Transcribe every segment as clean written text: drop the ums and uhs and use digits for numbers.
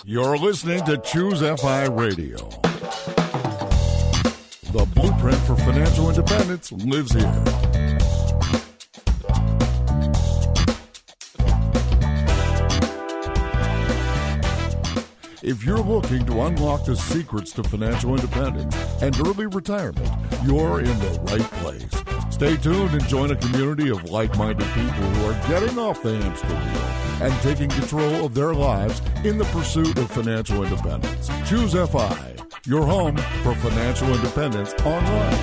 You're listening to Choose FI Radio. The blueprint for financial independence lives here. If you're looking to unlock the secrets to financial independence and early retirement, you're in the right place. Stay tuned and join a community of like-minded people who are getting off the hamster wheel and taking control of their lives in the pursuit of financial independence. Choose FI, your home for financial independence online.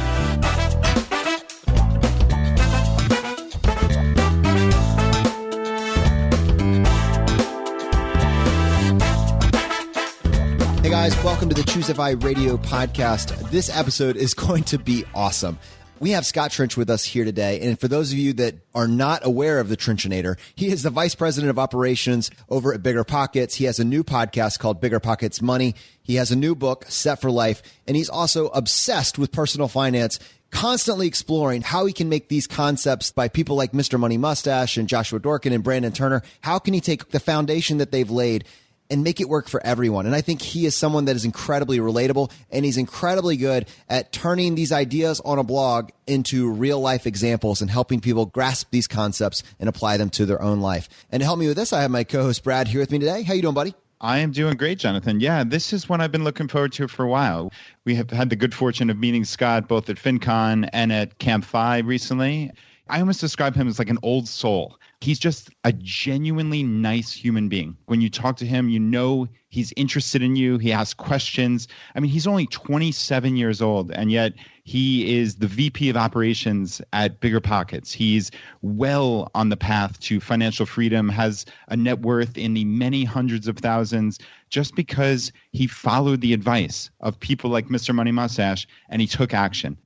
Hey guys, welcome to the Choose FI Radio podcast. This episode is going to be awesome. We have Scott Trench with us here today. And for those of you that are not aware of the Trenchinator, he is the Vice President of Operations over at Bigger Pockets. He has a new podcast called Bigger Pockets Money. He has a new book, Set for Life. And he's also obsessed with personal finance, constantly exploring how he can make these concepts by people like Mr. Money Mustache and Joshua Dorkin and Brandon Turner. How can he take the foundation that they've laid and make it work for everyone? And I think he is someone that is incredibly relatable, and he's incredibly good at turning these ideas on a blog into real life examples and helping people grasp these concepts and apply them to their own life. And to help me with this, I have my co-host Brad here with me today. How you doing, buddy? I am doing great, Jonathan. Yeah, this is one I've been looking forward to for a while. We have had the good fortune of meeting Scott both at FinCon and at Camp 5 recently. I almost describe him as like an old soul. He's just a genuinely nice human being. When you talk to him, you know he's interested in you. He asks questions. I mean, he's only 27 years old, and yet he is the VP of operations at Bigger Pockets. He's well on the path to financial freedom, has a net worth in the many hundreds of thousands just because he followed the advice of people like Mr. Money Mustache and he took action.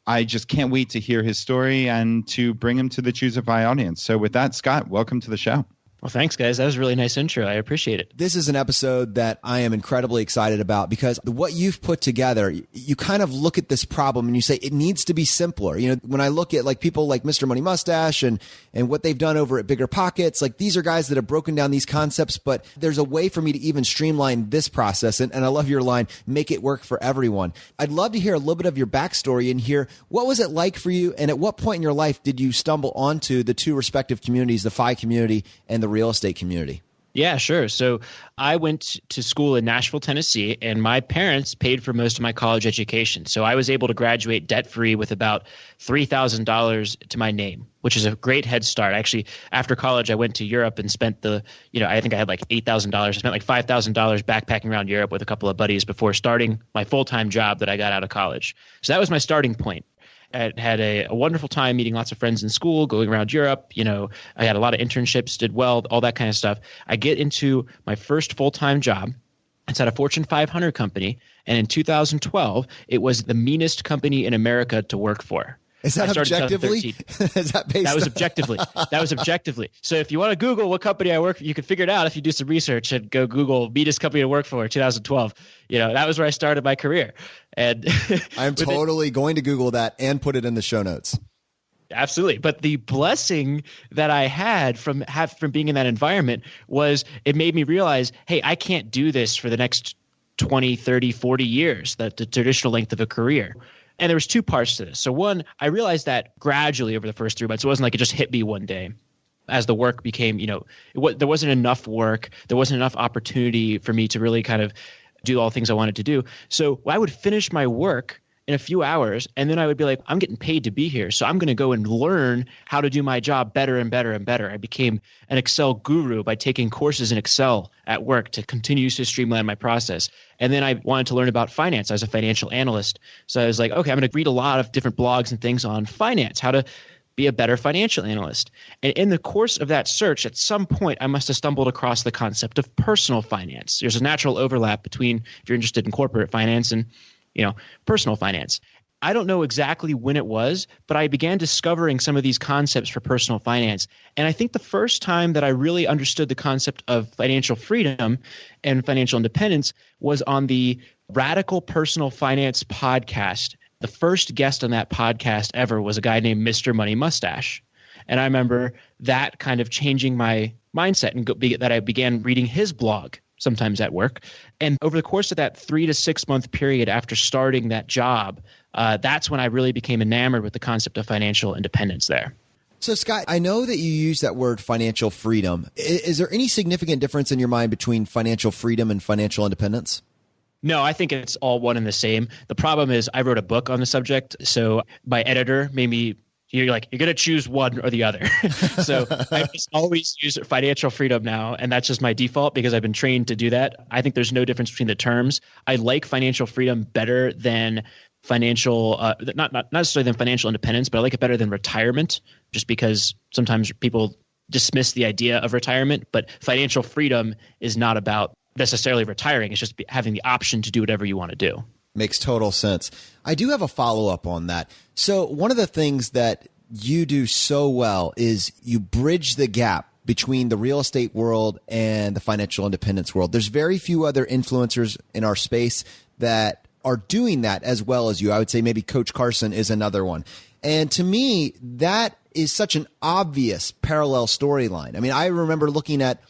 I just can't wait to hear his story and to bring him to the Choose FI audience. So with that, Scott, welcome to the show. Well, thanks, guys. That was a really nice intro. I appreciate it. This is an episode that I am incredibly excited about because what you've put together, you kind of look at this problem and you say it needs to be simpler. You know, when I look at like people like Mr. Money Mustache and what they've done over at Bigger Pockets, like these are guys that have broken down these concepts, but there's a way for me to even streamline this process. And I love your line, make it work for everyone. I'd love to hear a little bit of your backstory and hear what was it like for you, and at what point in your life did you stumble onto the two respective communities, the FI community and the real estate community? Yeah, sure. So I went to school in Nashville, Tennessee, and my parents paid for most of my college education. So I was able to graduate debt-free with about $3,000 to my name, which is a great head start. Actually, after college, I went to Europe and spent I think I had like $8,000. I spent like $5,000 backpacking around Europe with a couple of buddies before starting my full-time job that I got out of college. So that was my starting point. I had a wonderful time meeting lots of friends in school, going around Europe. You know, I had a lot of internships, did well, all that kind of stuff. I get into my first full-time job. It's at a Fortune 500 company. And in 2012, it was the meanest company in America to work for. Is that objectively? Is that based? That was objectively. That was objectively. So if you want to Google what company I work for, you can figure it out if you do some research and go Google meanest company to work for 2012. You know, that was where I started my career. And I'm totally going to Google that and put it in the show notes. Absolutely. But the blessing that I had from being in that environment was it made me realize, hey, I can't do this for the next 20, 30, 40 years, the traditional length of a career. And there was two parts to this. So one, I realized that gradually over the first 3 months. It wasn't like it just hit me one day. As the work became, there wasn't enough work. There wasn't enough opportunity for me to really kind of do all the things I wanted to do. So I would finish my work in a few hours, and then I would be like, I'm getting paid to be here, so I'm going to go and learn how to do my job better and better and better. I became an Excel guru by taking courses in Excel at work to continue to streamline my process. And then I wanted to learn about finance. I was a financial analyst. So I was like, okay, I'm going to read a lot of different blogs and things on finance, how to be a better financial analyst. And in the course of that search, at some point, I must have stumbled across the concept of personal finance. There's a natural overlap between, if you're interested in corporate finance and personal finance. I don't know exactly when it was, but I began discovering some of these concepts for personal finance. And I think the first time that I really understood the concept of financial freedom and financial independence was on the Radical Personal Finance podcast. The first guest on that podcast ever was a guy named Mr. Money Mustache. And I remember that kind of changing my mindset and that I began reading his blog sometimes at work. And over the course of that 3 to 6 month period after starting that job, that's when I really became enamored with the concept of financial independence there. So, Scott, I know that you use that word financial freedom. Is there any significant difference in your mind between financial freedom and financial independence? No, I think it's all one and the same. The problem is I wrote a book on the subject, so my editor made me you're going to choose one or the other. So I just always use financial freedom now, and that's just my default because I've been trained to do that. I think there's no difference between the terms. I like financial freedom better than financial, not necessarily than financial independence, but I like it better than retirement, just because sometimes people dismiss the idea of retirement. But financial freedom is not about necessarily retiring. It's just having the option to do whatever you want to do. Makes total sense. I do have a follow-up on that. So one of the things that you do so well is you bridge the gap between the real estate world and the financial independence world. There's very few other influencers in our space that are doing that as well as you. I would say maybe Coach Carson is another one. And to me, that is such an obvious parallel storyline. I mean, I remember looking at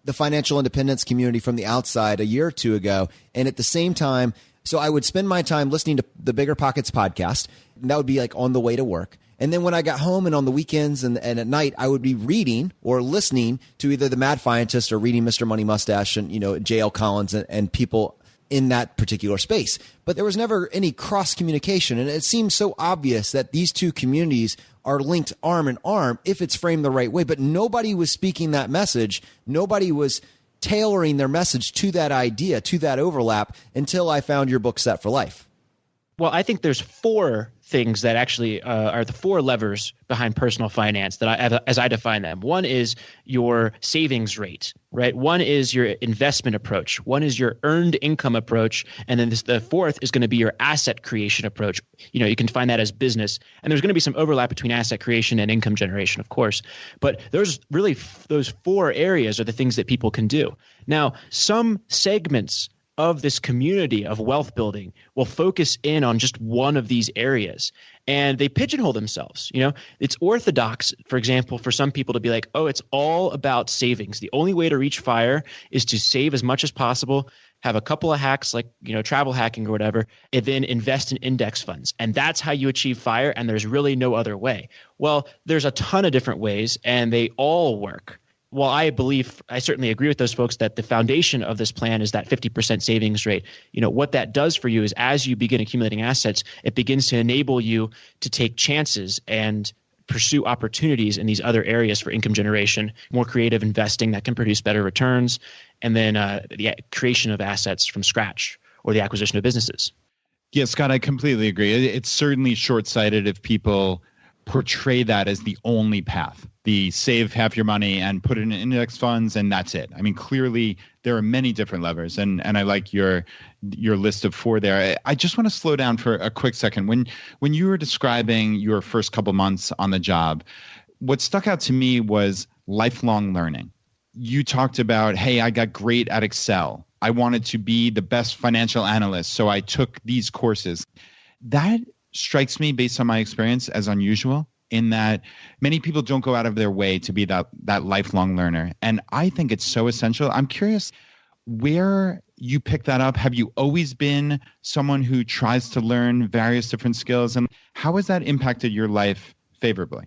the financial independence community from the outside a year or two ago, and at the same time, so I would spend my time listening to the Bigger Pockets podcast, and that would be like on the way to work. And then when I got home and on the weekends and at night, I would be reading or listening to either the Mad Fientist or reading Mr. Money Mustache and, J.L. Collins and people in that particular space. But there was never any cross communication. And it seems so obvious that these two communities are linked arm in arm if it's framed the right way. But nobody was speaking that message. Nobody was tailoring their message to that idea, to that overlap, until I found your book, Set for Life. Well, I think there's 4 things that actually are the 4 levers behind personal finance that as I define them. One is your savings rate, right? One is your investment approach. One is your earned income approach. And then the 4th is going to be your asset creation approach. You can find that as business. And there's going to be some overlap between asset creation and income generation, of course. But there's really those 4 areas are the things that people can do. Now, some segments of this community of wealth building will focus in on just one of these areas, and they pigeonhole themselves. It's orthodox, for example, for some people to be like, oh, it's all about savings. The only way to reach FIRE is to save as much as possible, have a couple of hacks like, travel hacking or whatever, and then invest in index funds. And that's how you achieve FIRE, and there's really no other way. Well, there's a ton of different ways, and they all work. Well, I certainly agree with those folks that the foundation of this plan is that 50% savings rate. What that does for you is as you begin accumulating assets, it begins to enable you to take chances and pursue opportunities in these other areas for income generation, more creative investing that can produce better returns, and then the creation of assets from scratch or the acquisition of businesses. Yeah, Scott, I completely agree. It's certainly short-sighted if people portray that as the only path. The save half your money and put it in index funds, and that's it. I mean, clearly there are many different levers, and I like your list of 4 there. I just want to slow down for a quick second. When you were describing your first couple months on the job, what stuck out to me was lifelong learning. You talked about, hey, I got great at Excel. I wanted to be the best financial analyst, so I took these courses. That strikes me, based on my experience, as unusual, in that many people don't go out of their way to be that lifelong learner. And I think it's so essential. I'm curious where you pick that up. Have you always been someone who tries to learn various different skills? And how has that impacted your life favorably?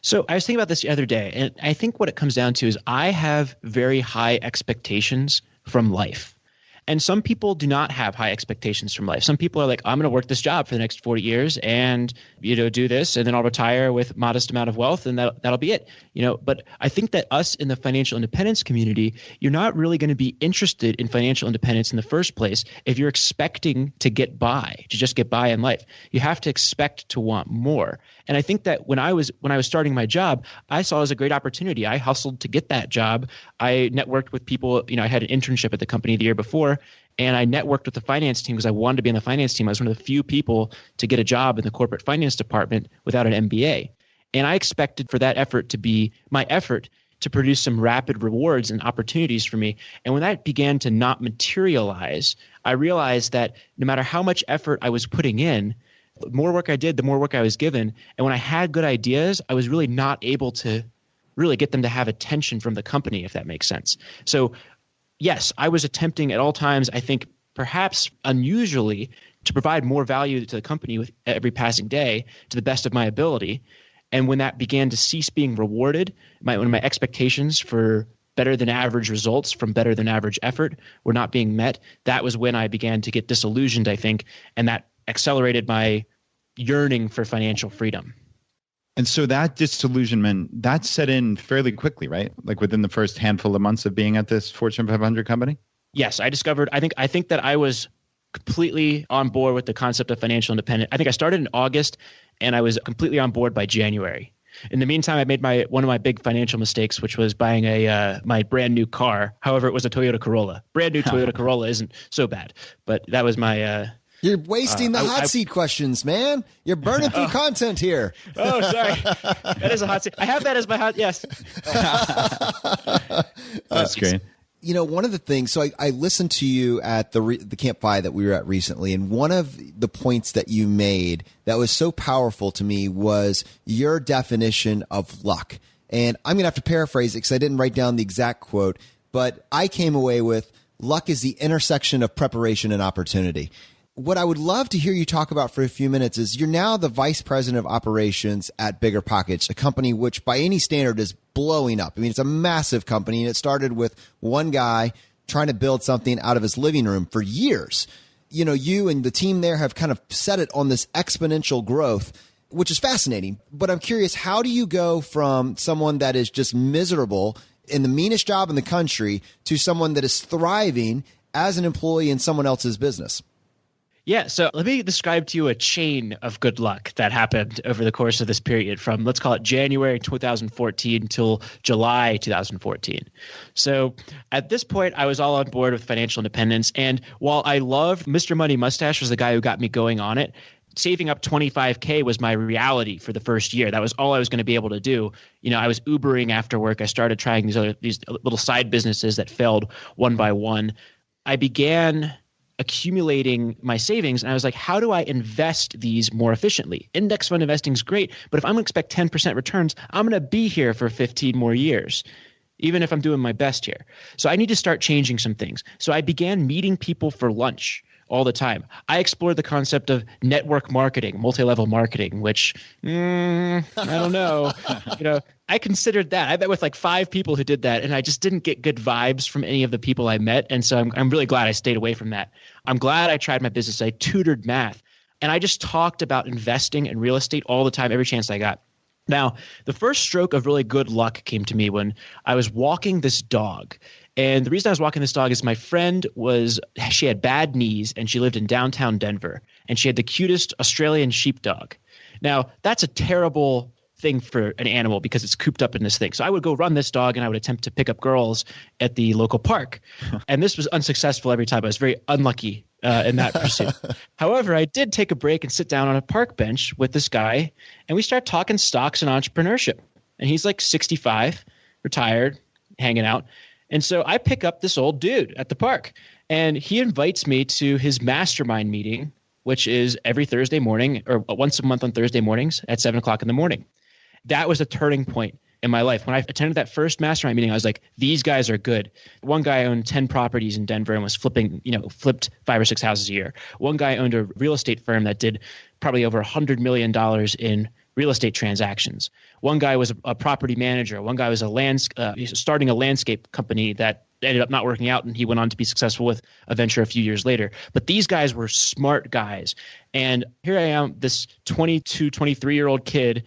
So I was thinking about this the other day, and I think what it comes down to is I have very high expectations from life. And some people do not have high expectations from life. Some people are like, I'm going to work this job for the next 40 years and, do this, and then I'll retire with modest amount of wealth, and that'll be it. But I think that us in the financial independence community, you're not really going to be interested in financial independence in the first place if you're expecting to just get by in life. You have to expect to want more. And I think that when I was starting my job, I saw it as a great opportunity. I hustled to get that job. I networked with people. I had an internship at the company the year before, and I networked with the finance team because I wanted to be on the finance team. I was one of the few people to get a job in the corporate finance department without an MBA. And I expected for that effort to be my effort to produce some rapid rewards and opportunities for me. And when that began to not materialize, I realized that no matter how much effort I was putting in, the more work I did, the more work I was given. And when I had good ideas, I was really not able to really get them to have attention from the company, if that makes sense. So yes, I was attempting at all times, I think perhaps unusually, to provide more value to the company with every passing day to the best of my ability. And when that began to cease being rewarded, when my expectations for better than average results from better than average effort were not being met, that was when I began to get disillusioned, I think, and that accelerated my yearning for financial freedom. And so that disillusionment, that set in fairly quickly, right? Like within the first handful of months of being at this Fortune 500 company? Yes, I think that I was completely on board with the concept of financial independence. I think I started in August and I was completely on board by January. In the meantime, I made one of my big financial mistakes, which was buying my brand new car. However, it was a Toyota Corolla. Brand new Toyota Corolla isn't so bad, but that was my You're wasting the hot seat questions, man. You're burning through content here. Oh, sorry. That is a hot seat. I have that as my hot, yes. That's great. You know, one of the things, so I listened to you at the Camp 5 that we were at recently, and one of the points that you made that was so powerful to me was your definition of luck. And I'm going to have to paraphrase it because I didn't write down the exact quote, but I came away with luck is the intersection of preparation and opportunity. What I would love to hear you talk about for a few minutes is you're now the vice president of operations at Bigger Pockets, a company which by any standard is blowing up. I mean, it's a massive company, and it started with one guy trying to build something out of his living room for years. You know, you and the team there have kind of set it on this exponential growth, which is fascinating. But I'm curious, how do you go from someone that is just miserable in the meanest job in the country to someone that is thriving as an employee in someone else's business? Yeah, so let me describe to you a chain of good luck that happened over the course of this period from, let's call it January 2014 till July 2014. So at this point, I was all on board with financial independence. And while I loved Mr. Money Mustache was the guy who got me going on it, saving up $25K was my reality for the first year. That was all I was going to be able to do. You know, I was Ubering after work. I started trying these little side businesses that failed one by one. I began accumulating my savings, and I was like, how do I invest these more efficiently? Index fund investing is great, but if I'm going to expect 10% returns, I'm going to be here for 15 more years, even if I'm doing my best here. So I need to start changing some things. So I began meeting people for lunch all the time. I explored the concept of network marketing, multi-level marketing, which I don't know. You know, I considered that. I met with like 5 people who did that, and I just didn't get good vibes from any of the people I met. And so I'm really glad I stayed away from that. I'm glad I tried my business. I tutored math, and I just talked about investing in real estate all the time, every chance I got. Now, the first stroke of really good luck came to me when I was walking this dog. And the reason I was walking this dog is my friend she had bad knees, and she lived in downtown Denver, and she had the cutest Australian sheepdog. Now, that's a terrible thing for an animal because it's cooped up in this thing. So I would go run this dog, and I would attempt to pick up girls at the local park. And this was unsuccessful every time. I was very unlucky in that pursuit. However, I did take a break and sit down on a park bench with this guy, and we start talking stocks and entrepreneurship. And he's like 65, retired, hanging out. And so I pick up this old dude at the park, and he invites me to his mastermind meeting, which is every Thursday morning or once a month on Thursday mornings at 7 o'clock in the morning. That was a turning point in my life. When I attended that first mastermind meeting, I was like, these guys are good. One guy owned 10 properties in Denver and was flipped 5 or 6 houses a year. One guy owned a real estate firm that did probably over $100 million in real estate transactions. One guy was a property manager. One guy was starting a landscape company that ended up not working out, and he went on to be successful with a venture a few years later. But these guys were smart guys. And here I am, this 22, 23-year-old kid,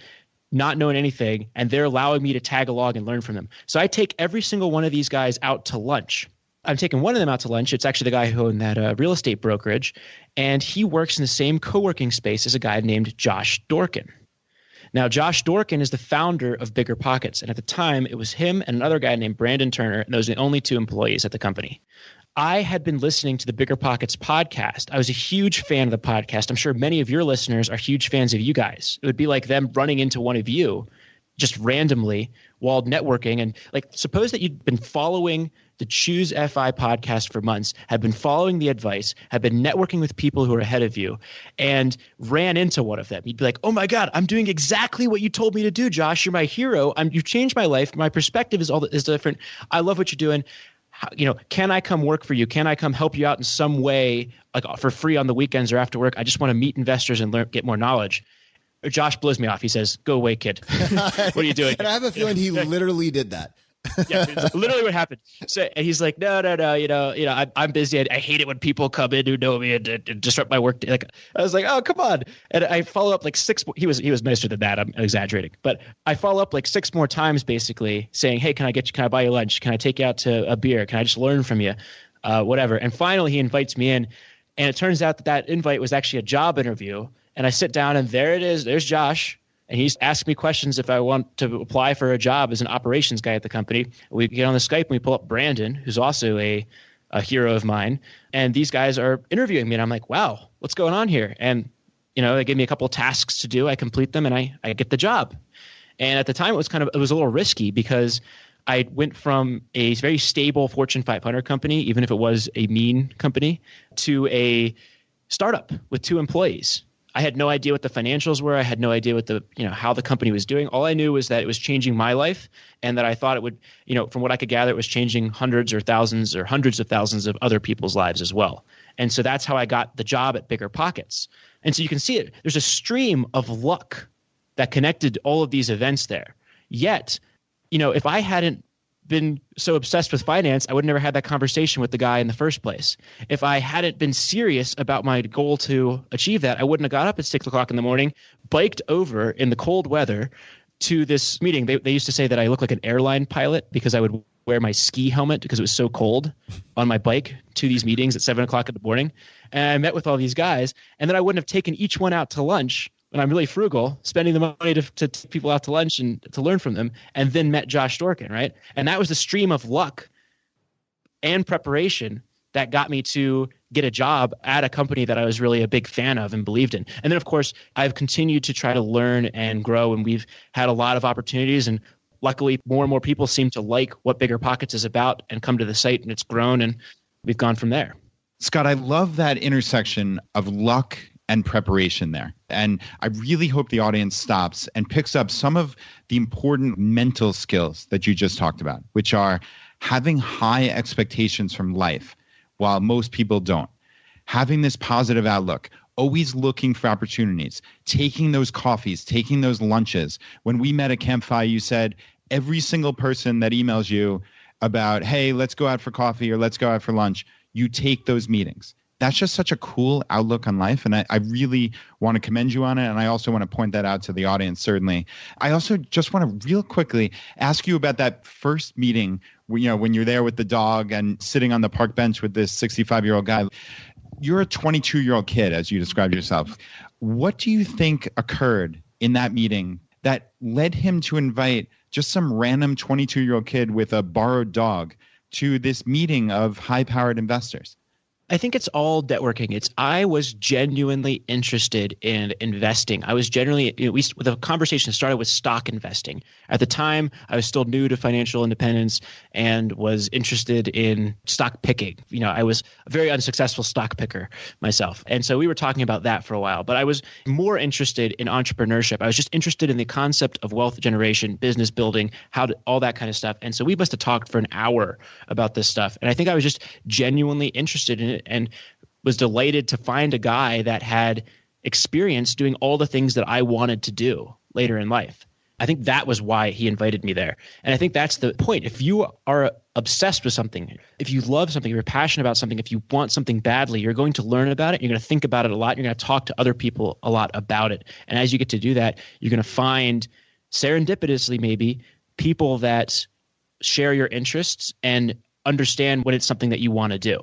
not knowing anything, and they're allowing me to tag along and learn from them. So I take every single one of these guys out to lunch. I'm taking one of them out to lunch. It's actually the guy who owned that real estate brokerage, and he works in the same co-working space as a guy named Josh Dorkin. Now, Josh Dorkin is the founder of Bigger Pockets, and at the time, it was him and another guy named Brandon Turner, and those are the only 2 employees at the company. I had been listening to the Bigger Pockets podcast. I was a huge fan of the podcast. I'm sure many of your listeners are huge fans of you guys. It would be like them running into one of you just randomly while networking. And like, suppose that you'd been following the Choose FI podcast for months, had been following the advice, had been networking with people who are ahead of you, and ran into one of them. You'd be like, oh my God, I'm doing exactly what you told me to do, Josh. You're my hero. You've changed my life. My perspective is different. I love what you're doing. Can I come work for you? Can I come help you out in some way, like for free on the weekends or after work? I just want to meet investors and get more knowledge. Josh blows me off. He says, go away, kid. What are you doing? And I have a feeling he literally did that. Yeah, it's literally what happened. So and he's like, no, I'm busy. I hate it when people come in who know me and disrupt my work. Like, I was like, oh, come on. And I follow up like he was nicer than that. I'm exaggerating, but I follow up like 6 more times, basically saying, hey, can I buy you lunch? Can I take you out to a beer? Can I just learn from you? Whatever. And finally he invites me in, and it turns out that invite was actually a job interview. And I sit down and there it is. There's Josh. And he's asking me questions if I want to apply for a job as an operations guy at the company. We get on the Skype and we pull up Brandon, who's also a hero of mine. And these guys are interviewing me. And I'm like, wow, what's going on here? And, they give me a couple of tasks to do. I complete them and I get the job. And at the time, it was a little risky because I went from a very stable Fortune 500 company, even if it was a mean company, to a startup with 2 employees. I had no idea what the financials were. I had no idea what how the company was doing. All I knew was that it was changing my life, and that I thought it would, from what I could gather, it was changing hundreds or thousands or hundreds of thousands of other people's lives as well. And so that's how I got the job at Bigger Pockets. And so you can see it. There's a stream of luck that connected all of these events there. Yet, if I hadn't been so obsessed with finance, I would never had that conversation with the guy in the first place. If I hadn't been serious about my goal to achieve that, I wouldn't have got up at 6 o'clock in the morning, biked over in the cold weather to this meeting. They used to say that I look like an airline pilot because I would wear my ski helmet because it was so cold on my bike to these meetings at 7 o'clock in the morning. And I met with all these guys, and then I wouldn't have taken each one out to lunch. And I'm really frugal, spending the money to take people out to lunch and to learn from them, and then met Josh Dorkin, right? And that was the stream of luck and preparation that got me to get a job at a company that I was really a big fan of and believed in. And then, of course, I've continued to try to learn and grow, and we've had a lot of opportunities. And luckily, more and more people seem to like what Bigger Pockets is about and come to the site, and it's grown, and we've gone from there. Scott, I love that intersection of luck and preparation there. And I really hope the audience stops and picks up some of the important mental skills that you just talked about, which are having high expectations from life while most people don't, having this positive outlook, always looking for opportunities, taking those coffees, taking those lunches. When we met at Campfire, you said every single person that emails you about, hey, let's go out for coffee or let's go out for lunch, you take those meetings. That's just such a cool outlook on life. And I really want to commend you on it. And I also want to point that out to the audience, certainly. I also just want to real quickly ask you about that first meeting, when you're there with the dog and sitting on the park bench with this 65-year-old guy. You're a 22-year-old kid, as you described yourself. What do you think occurred in that meeting that led him to invite just some random 22-year-old kid with a borrowed dog to this meeting of high-powered investors? I think it's all networking. I was genuinely interested in investing. I was the conversation started with stock investing. At the time, I was still new to financial independence and was interested in stock picking. I was a very unsuccessful stock picker myself. And so we were talking about that for a while, but I was more interested in entrepreneurship. I was just interested in the concept of wealth generation, business building, all that kind of stuff. And so we must have talked for an hour about this stuff. And I think I was just genuinely interested in it, and was delighted to find a guy that had experience doing all the things that I wanted to do later in life. I think that was why he invited me there. And I think that's the point. If you are obsessed with something, if you love something, if you're passionate about something, if you want something badly, you're going to learn about it. You're going to think about it a lot. You're going to talk to other people a lot about it. And as you get to do that, you're going to find, serendipitously maybe, people that share your interests and understand when it's something that you want to do.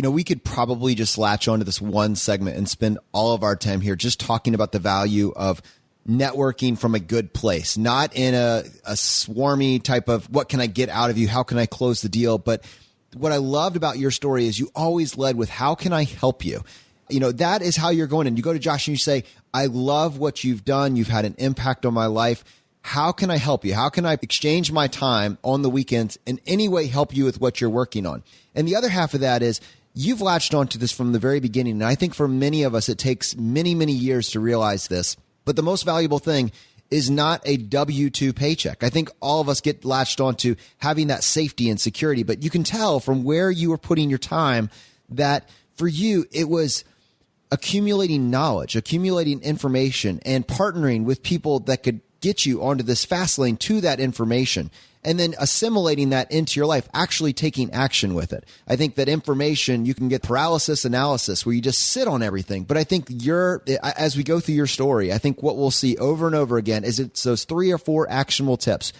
We could probably just latch onto this one segment and spend all of our time here just talking about the value of networking from a good place, not in a swarmy type of what can I get out of you? How can I close the deal? But what I loved about your story is you always led with how can I help you? That is how you're going. And you go to Josh and you say, I love what you've done. You've had an impact on my life. how can I help you? How can I exchange my time on the weekends in any way help you with what you're working on? And the other half of that is you've latched onto this from the very beginning. And I think for many of us, it takes many, many years to realize this. But the most valuable thing is not a W-2 paycheck. I think all of us get latched onto having that safety and security, but you can tell from where you were putting your time that for you, it was accumulating knowledge, accumulating information, and partnering with people that could get you onto this fast lane to that information, and then assimilating that into your life, actually taking action with it. I think that information, you can get paralysis analysis where you just sit on everything. But I think as we go through your story, I think what we'll see over and over again is it's those 3 or 4 actionable tips.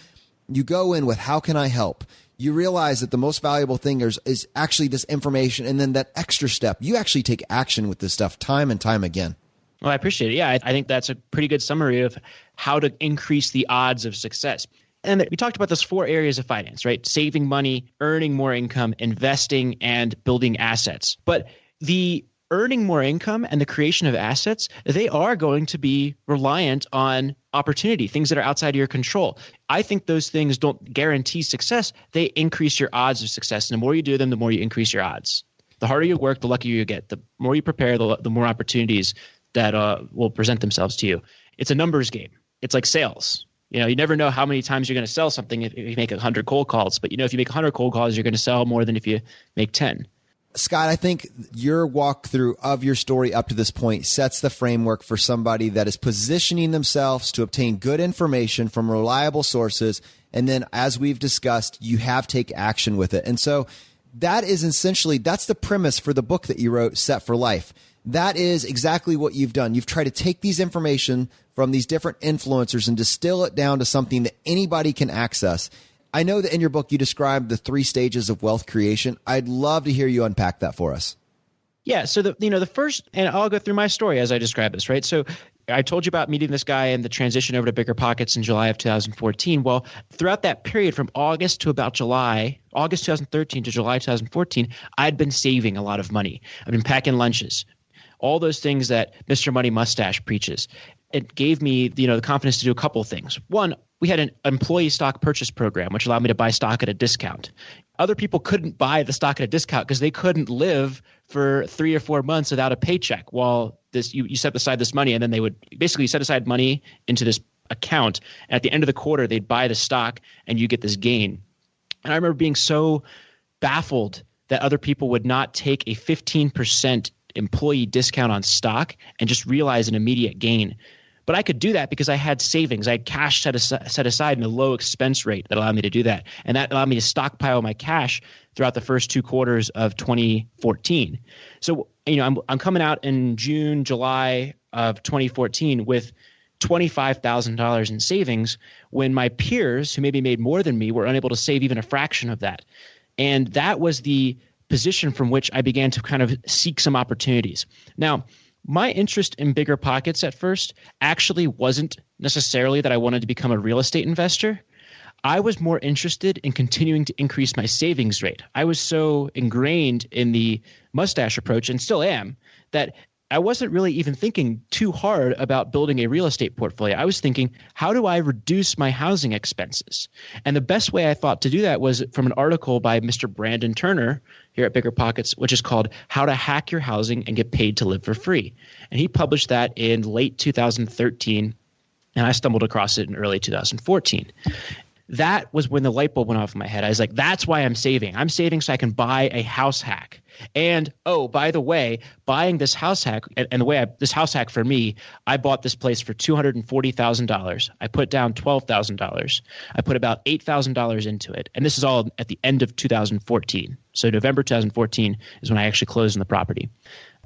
You go in with, how can I help? You realize that the most valuable thing is actually this information. And then that extra step, you actually take action with this stuff time and time again. Well, I appreciate it. Yeah, I think that's a pretty good summary of how to increase the odds of success. And we talked about those 4 areas of finance, right? Saving money, earning more income, investing, and building assets. But the earning more income and the creation of assets, they are going to be reliant on opportunity, things that are outside of your control. I think those things don't guarantee success. They increase your odds of success. And the more you do them, the more you increase your odds. The harder you work, the luckier you get. The more you prepare, the more opportunities that will present themselves to you. It's a numbers game. It's like sales. You never know how many times you're going to sell something if you make 100 cold calls. But if you make 100 cold calls, you're going to sell more than if you make 10. Scott, I think your walkthrough of your story up to this point sets the framework for somebody that is positioning themselves to obtain good information from reliable sources. And then, as we've discussed, you have take action with it. And so that is essentially, that's the premise for the book that you wrote, Set for Life. That is exactly what you've done. You've tried to take these information from these different influencers and distill it down to something that anybody can access. I know that in your book, you described the 3 stages of wealth creation. I'd love to hear you unpack that for us. Yeah. So the first, and I'll go through my story as I describe this, right? So I told you about meeting this guy and the transition over to Bigger Pockets in July of 2014. Well, throughout that period from August 2013 to July 2014, I'd been saving a lot of money. I've been packing lunches, all those things that Mr. Money Mustache preaches. It gave me the confidence to do a couple of things. One, we had an employee stock purchase program, which allowed me to buy stock at a discount. Other people couldn't buy the stock at a discount because they couldn't live for 3 or 4 months without a paycheck. While you set aside this money, and then they would basically set aside money into this account. And at the end of the quarter, they'd buy the stock, and you get this gain. And I remember being so baffled that other people would not take a 15% employee discount on stock and just realize an immediate gain. But I could do that because I had savings. I had cash set aside in a low expense rate that allowed me to do that. And that allowed me to stockpile my cash throughout the first 2 quarters of 2014. So, I'm coming out in June, July of 2014 with $25,000 in savings when my peers who maybe made more than me were unable to save even a fraction of that. And that was the position from which I began to kind of seek some opportunities. Now, my interest in Bigger Pockets at first actually wasn't necessarily that I wanted to become a real estate investor. I was more interested in continuing to increase my savings rate. I was so ingrained in the mustache approach, and still am, that I wasn't really even thinking too hard about building a real estate portfolio. I was thinking, how do I reduce my housing expenses? And the best way I thought to do that was from an article by Mr. Brandon Turner here at Bigger Pockets, which is called How to Hack Your Housing and Get Paid to Live for Free. And he published that in late 2013, and I stumbled across it in early 2014. That was when the light bulb went off in my head. I was like, that's why I'm saving. I'm saving so I can buy a house hack. And, oh, by the way, buying this house hack, and the way this house hack for me, I bought this place for $240,000. I put down $12,000. I put about $8,000 into it. And this is all at the end of 2014. So November 2014 is when I actually closed on the property.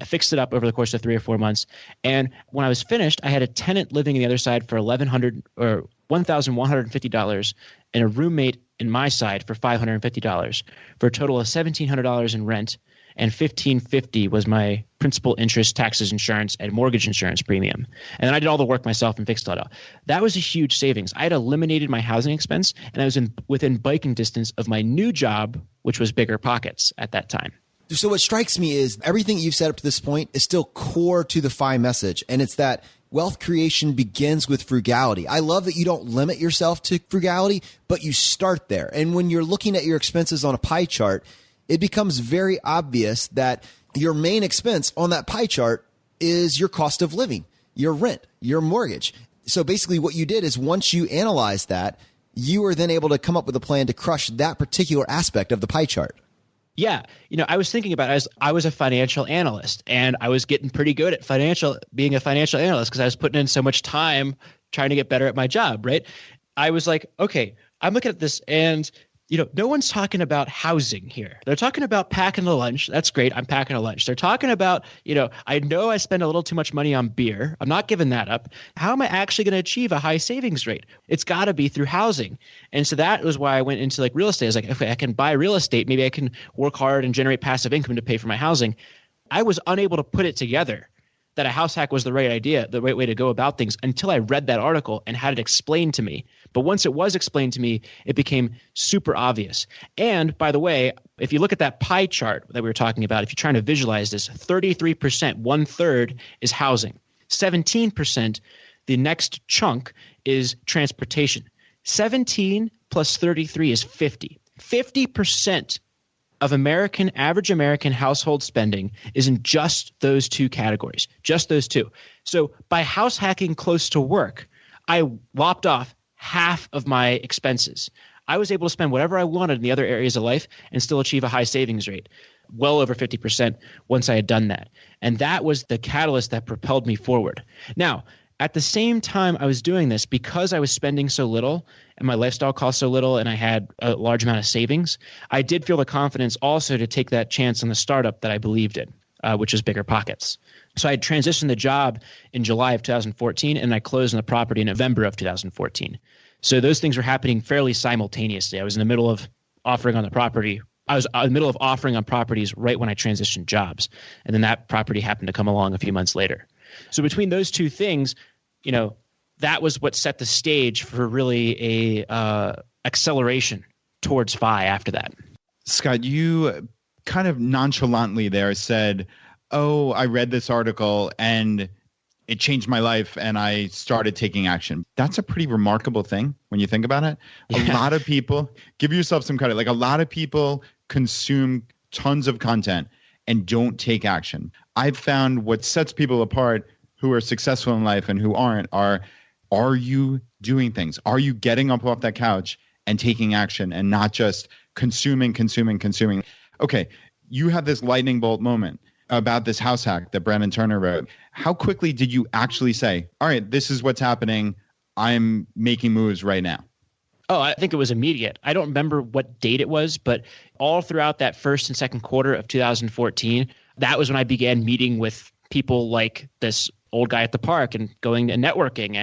I fixed it up over the course of 3 or 4 months. And when I was finished, I had a tenant living on the other side for $1,150 and a roommate in my side for $550 for a total of $1,700 in rent, and $1,550 was my principal, interest, taxes, insurance, and mortgage insurance premium. And then I did all the work myself and fixed it all. That was a huge savings. I had eliminated my housing expense, and I was within biking distance of my new job, which was Bigger Pockets at that time. So what strikes me is everything you've said up to this point is still core to the FI message. And it's that wealth creation begins with frugality. I love that you don't limit yourself to frugality, but you start there. And when you're looking at your expenses on a pie chart, it becomes very obvious that your main expense on that pie chart is your cost of living, your rent, your mortgage. So basically what you did is once you analyze that, you were then able to come up with a plan to crush that particular aspect of the pie chart. Yeah. I was thinking about it as I was a financial analyst, and I was getting pretty good at being a financial analyst because I was putting in so much time trying to get better at my job, right? I was like, okay, I'm looking at this and no one's talking about housing here. They're talking about packing the lunch. That's great. I'm packing a lunch. They're talking about, I know I spend a little too much money on beer. I'm not giving that up. How am I actually going to achieve a high savings rate? It's got to be through housing. And so that was why I went into like real estate. I was like, okay, I can buy real estate. Maybe I can work hard and generate passive income to pay for my housing. I was unable to put it together that a house hack was the right idea, the right way to go about things until I read that article and had it explained to me. But once it was explained to me, it became super obvious. And by the way, if you look at that pie chart that we were talking about, if you're trying to visualize this, 33%, 1/3 is housing. 17%, the next chunk is transportation. 17 plus 33 is 50. 50% of average American household spending is in just those two categories, just those two. So by house hacking close to work, I lopped off half of my expenses. I was able to spend whatever I wanted in the other areas of life and still achieve a high savings rate, well over 50% once I had done that. And that was the catalyst that propelled me forward. Now, at the same time I was doing this, because I was spending so little and my lifestyle cost so little and I had a large amount of savings, I did feel the confidence also to take that chance on the startup that I believed in, which is BiggerPockets. So I had transitioned the job in July of 2014 and I closed on the property in November of 2014. So those things were happening fairly simultaneously. I was in the middle of offering on the property. I was in the middle of offering on properties right when I transitioned jobs. And then that property happened to come along a few months later. So between those two things, that was what set the stage for really a acceleration towards FI after that. Scott, you kind of nonchalantly there said, oh, I read this article and it changed my life and I started taking action. That's a pretty remarkable thing when you think about it. Yeah. A lot of people, give yourself some credit, like a lot of people consume tons of content and don't take action. I've found what sets people apart who are successful in life and who aren't are you doing things? Are you getting up off that couch and taking action and not just consuming? Okay, you had this lightning bolt moment about this house hack that Brandon Turner wrote. How quickly did you actually say, all right, this is what's happening. I'm making moves right now? Oh, I think it was immediate. I don't remember what date it was, but all throughout that first and second quarter of 2014, that was when I began meeting with people like this old guy at the park and going and networking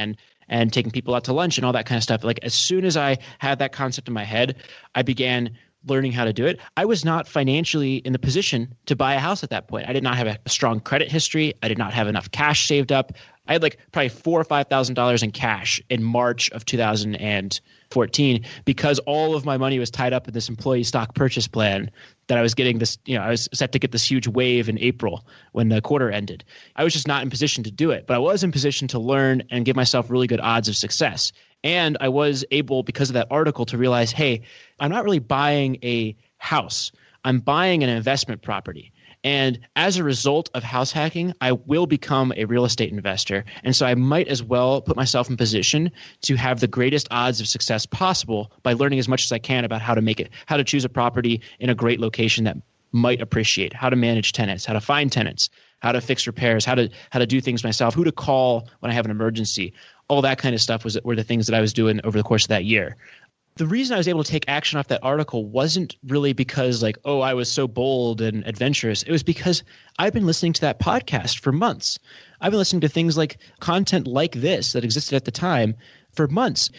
and taking people out to lunch and all that kind of stuff. Like as soon as I had that concept in my head, I began learning how to do it. I was not financially in the position to buy a house at that point. I did not have a strong credit history. I did not have enough cash saved up. I had like probably $4,000 or $5,000 in cash in March of 2014 because all of my money was tied up in this employee stock purchase plan that I was getting this, I was set to get this huge wave in April when the quarter ended. I was just not in position to do it, but I was in position to learn and give myself really good odds of success. And I was able, because of that article, to realize, hey, I'm not really buying a house. I'm buying an investment property. And as a result of house hacking, I will become a real estate investor. And so I might as well put myself in position to have the greatest odds of success possible by learning as much as I can about how to make it, how to choose a property in a great location that might appreciate, how to manage tenants, how to find tenants, how to fix repairs, how to do things myself, who to call when I have an emergency. All that kind of stuff were the things that I was doing over the course of that year. The reason I was able to take action off that article wasn't really because like, oh, I was so bold and adventurous. It was because I've been listening to that podcast for months. I've been listening to things like content like this that existed at the time for months.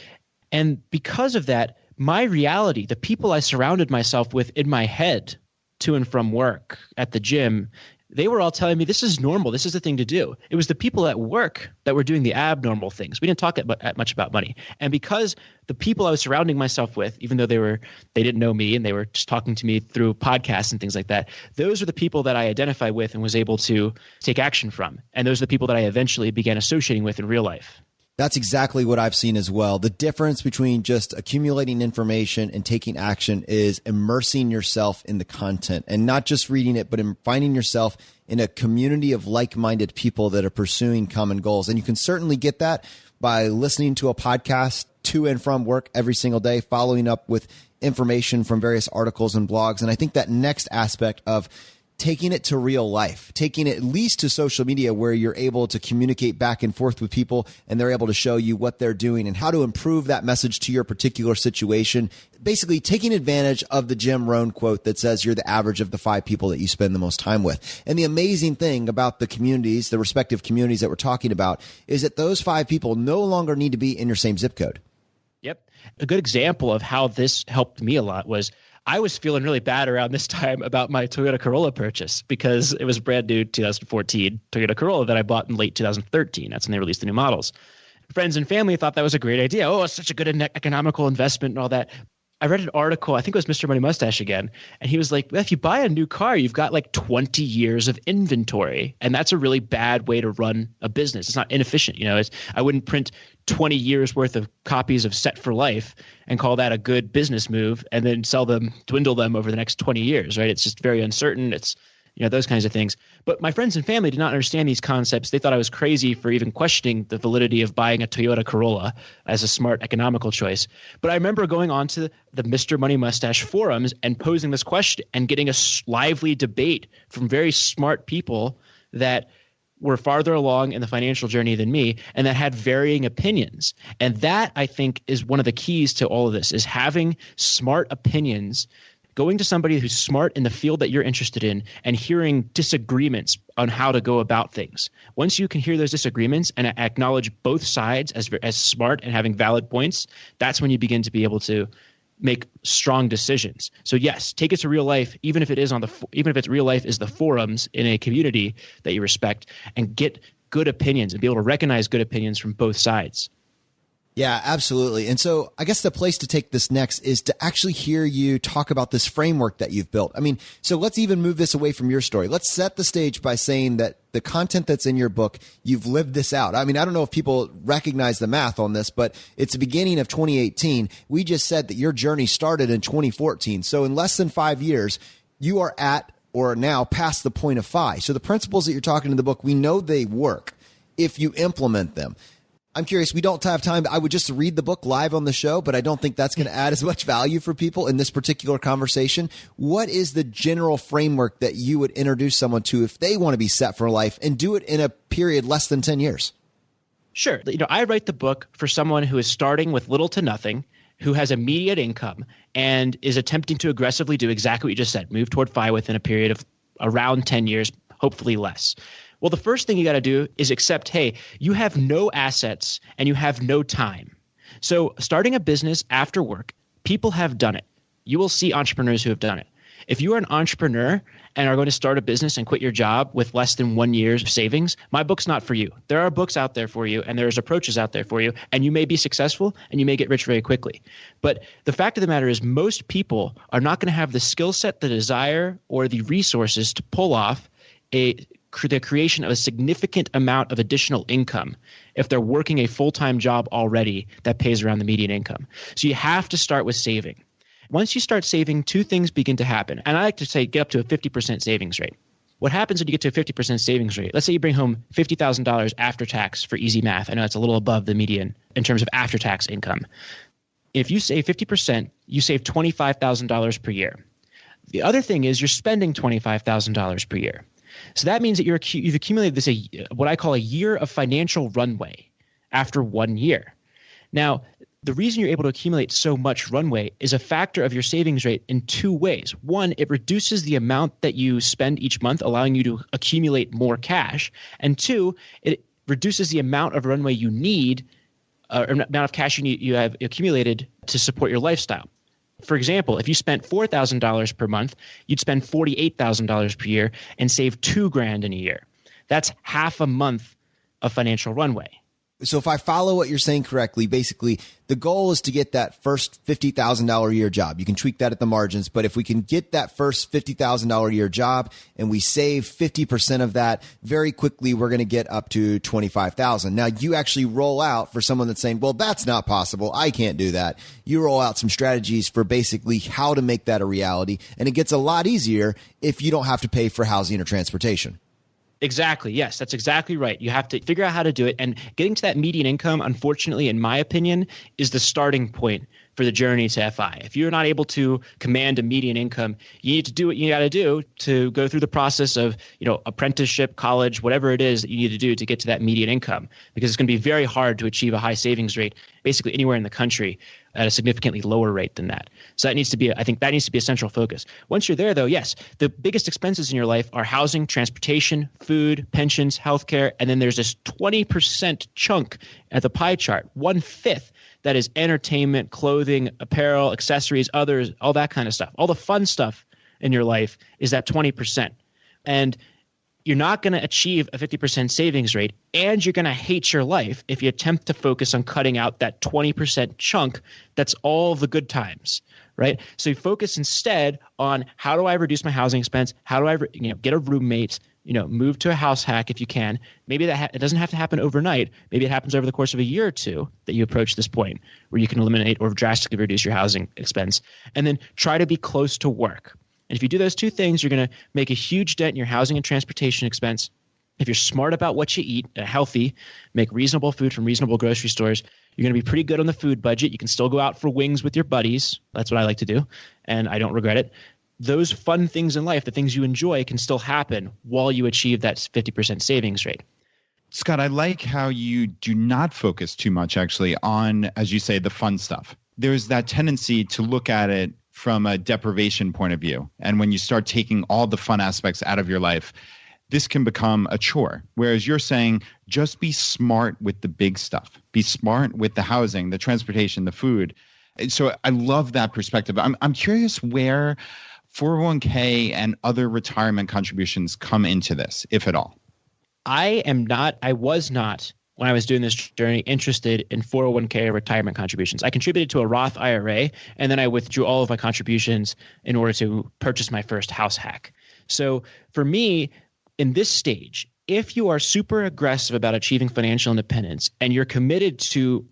And because of that, my reality, the people I surrounded myself with in my head to and from work, at the gym, they were all telling me this is normal. This is the thing to do. It was the people at work that were doing the abnormal things. We didn't talk much about money. And because the people I was surrounding myself with, even though they didn't know me and they were just talking to me through podcasts and things like that, those are the people that I identified with and was able to take action from. And those are the people that I eventually began associating with in real life. That's exactly what I've seen as well. The difference between just accumulating information and taking action is immersing yourself in the content and not just reading it, but in finding yourself in a community of like-minded people that are pursuing common goals. And you can certainly get that by listening to a podcast to and from work every single day, following up with information from various articles and blogs. And I think that next aspect of taking it to real life, taking it at least to social media where you're able to communicate back and forth with people and they're able to show you what they're doing and how to improve that message to your particular situation. Basically taking advantage of the Jim Rohn quote that says you're the average of the 5 people that you spend the most time with. And the amazing thing about the communities, the respective communities that we're talking about, is that those 5 people no longer need to be in your same zip code. Yep. A good example of how this helped me a lot was I was feeling really bad around this time about my Toyota Corolla purchase because it was a brand new 2014 Toyota Corolla that I bought in late 2013. That's when they released the new models. Friends and family thought that was a great idea. Oh, it's such a good economical investment and all that. I read an article, I think it was Mr. Money Mustache again, and he was like, well, if you buy a new car, you've got like 20 years of inventory, and that's a really bad way to run a business. It's not inefficient. I wouldn't print 20 years worth of copies of Set for Life and call that a good business move and then dwindle them over the next 20 years, right? It's just very uncertain. It's those kinds of things. But my friends and family did not understand these concepts. They thought I was crazy for even questioning the validity of buying a Toyota Corolla as a smart economical choice. But I remember going on to the Mr. Money Mustache forums and posing this question and getting a lively debate from very smart people that were farther along in the financial journey than me and that had varying opinions. And that, I think, is one of the keys to all of this, is having smart opinions, going to somebody who's smart in the field that you're interested in and hearing disagreements on how to go about things. Once you can hear those disagreements and acknowledge both sides as smart and having valid points, that's when you begin to be able to make strong decisions. So yes, take it to real life, even if it's real life is the forums in a community that you respect, and get good opinions and be able to recognize good opinions from both sides. Yeah, absolutely. And so I guess the place to take this next is to actually hear you talk about this framework that you've built. I mean, so let's even move this away from your story. Let's set the stage by saying that the content that's in your book, you've lived this out. I mean, I don't know if people recognize the math on this, but it's the beginning of 2018. We just said that your journey started in 2014. So in less than 5 years, you are at or now past the point of FI. So the principles that you're talking in the book, we know they work if you implement them. I'm curious, we don't have time. I would just read the book live on the show, but I don't think that's going to add as much value for people in this particular conversation. What is the general framework that you would introduce someone to if they want to be set for life and do it in a period less than 10 years? Sure. I write the book for someone who is starting with little to nothing, who has immediate income and is attempting to aggressively do exactly what you just said, move toward FI within a period of around 10 years, hopefully less. Well, the first thing you got to do is accept, hey, you have no assets and you have no time. So starting a business after work, people have done it. You will see entrepreneurs who have done it. If you are an entrepreneur and are going to start a business and quit your job with less than 1 year's of savings, my book's not for you. There are books out there for you and there's approaches out there for you, and you may be successful and you may get rich very quickly. But the fact of the matter is most people are not going to have the skill set, the desire, or the resources to pull off the creation of a significant amount of additional income if they're working a full-time job already that pays around the median income. So you have to start with saving. Once you start saving, two things begin to happen. And I like to say get up to a 50% savings rate. What happens when you get to a 50% savings rate? Let's say you bring home $50,000 after tax for easy math. I know it's a little above the median in terms of after-tax income. If you save 50%, you save $25,000 per year. The other thing is you're spending $25,000 per year. So that means that you've accumulated this what I call a year of financial runway after 1 year. Now, the reason you're able to accumulate so much runway is a factor of your savings rate in two ways. One, it reduces the amount that you spend each month, allowing you to accumulate more cash. And two, it reduces the amount of runway you need, or amount of cash you have accumulated to support your lifestyle. For example, if you spent $4,000 per month, you'd spend $48,000 per year and save $2,000 in a year. That's half a month of financial runway. So if I follow what you're saying correctly, basically the goal is to get that first $50,000 a year job. You can tweak that at the margins, but if we can get that first $50,000 a year job and we save 50% of that, very quickly we're going to get up to $25,000. Now you actually roll out, for someone that's saying, well, that's not possible, I can't do that. You roll out some strategies for basically how to make that a reality, and it gets a lot easier if you don't have to pay for housing or transportation. Exactly. Yes, that's exactly right. You have to figure out how to do it. And getting to that median income, unfortunately, in my opinion, is the starting point for the journey to FI. If you're not able to command a median income, you need to do what you got to do to go through the process of, apprenticeship, college, whatever it is that you need to do to get to that median income, because it's going to be very hard to achieve a high savings rate basically anywhere in the country at a significantly lower rate than that. So I think that needs to be a central focus. Once you're there, though, yes, the biggest expenses in your life are housing, transportation, food, pensions, healthcare, and then there's this 20% chunk at the pie chart, 1/5, that is entertainment, clothing, apparel, accessories, others, all that kind of stuff. All the fun stuff in your life is that 20%. And you're not going to achieve a 50% savings rate, and you're going to hate your life if you attempt to focus on cutting out that 20% chunk that's all the good times, right? So you focus instead on, how do I reduce my housing expense? How do I get a roommate, move to a house hack if you can. Maybe it doesn't have to happen overnight. Maybe it happens over the course of a year or two that you approach this point where you can eliminate or drastically reduce your housing expense. And then try to be close to work. And if you do those two things, you're going to make a huge dent in your housing and transportation expense. If you're smart about what you eat, healthy, make reasonable food from reasonable grocery stores, you're going to be pretty good on the food budget. You can still go out for wings with your buddies. That's what I like to do, and I don't regret it. Those fun things in life, the things you enjoy, can still happen while you achieve that 50% savings rate. Scott, I like how you do not focus too much actually on, as you say, the fun stuff. There's that tendency to look at it from a deprivation point of view. And when you start taking all the fun aspects out of your life, this can become a chore. Whereas you're saying, just be smart with the big stuff. Be smart with the housing, the transportation, the food. So I love that perspective. I'm curious where 401k and other retirement contributions come into this, if at all. I was not, when I was doing this journey, interested in 401k or retirement contributions. I contributed to a Roth IRA, and then I withdrew all of my contributions in order to purchase my first house hack. So for me, in this stage, if you are super aggressive about achieving financial independence and you're committed to,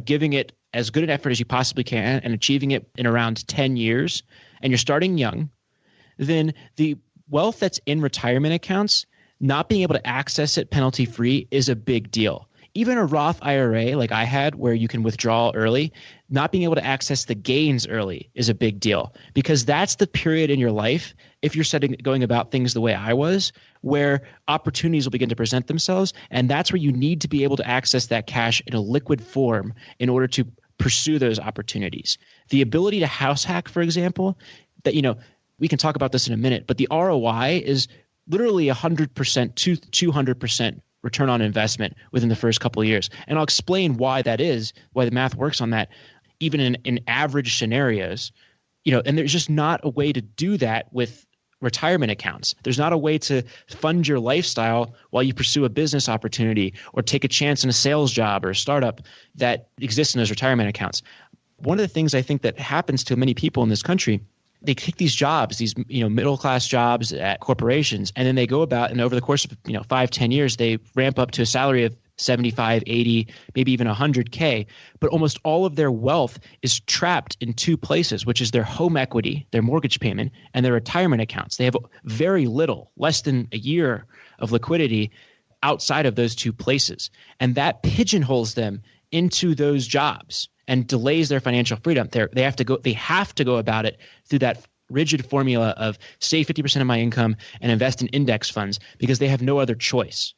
giving it as good an effort as you possibly can and achieving it in around 10 years, and you're starting young, then the wealth that's in retirement accounts, not being able to access it penalty-free is a big deal. Even a Roth IRA like I had, where you can withdraw early, not being able to access the gains early is a big deal, because that's the period in your life, if you're going about things the way I was, where opportunities will begin to present themselves, and that's where you need to be able to access that cash in a liquid form in order to pursue those opportunities. The ability to house hack, for example, that we can talk about this in a minute, but the ROI is literally 100% to 200% return on investment within the first couple of years. And I'll explain why that is, why the math works on that, even in average scenarios. And there's just not a way to do that with retirement accounts. There's not a way to fund your lifestyle while you pursue a business opportunity or take a chance in a sales job or a startup that exists in those retirement accounts. One of the things I think that happens to many people in this country, they take these jobs, these middle-class jobs at corporations, and then they go about, and over the course of 5-10 years, they ramp up to a salary of 75, 80, maybe even 100K. But almost all of their wealth is trapped in two places, which is their home equity, their mortgage payment, and their retirement accounts. They have very little, less than a year of liquidity outside of those two places. And that pigeonholes them into those jobs and delays their financial freedom. They have to go about it through that rigid formula of save 50% of my income and invest in index funds, because they have no other choice,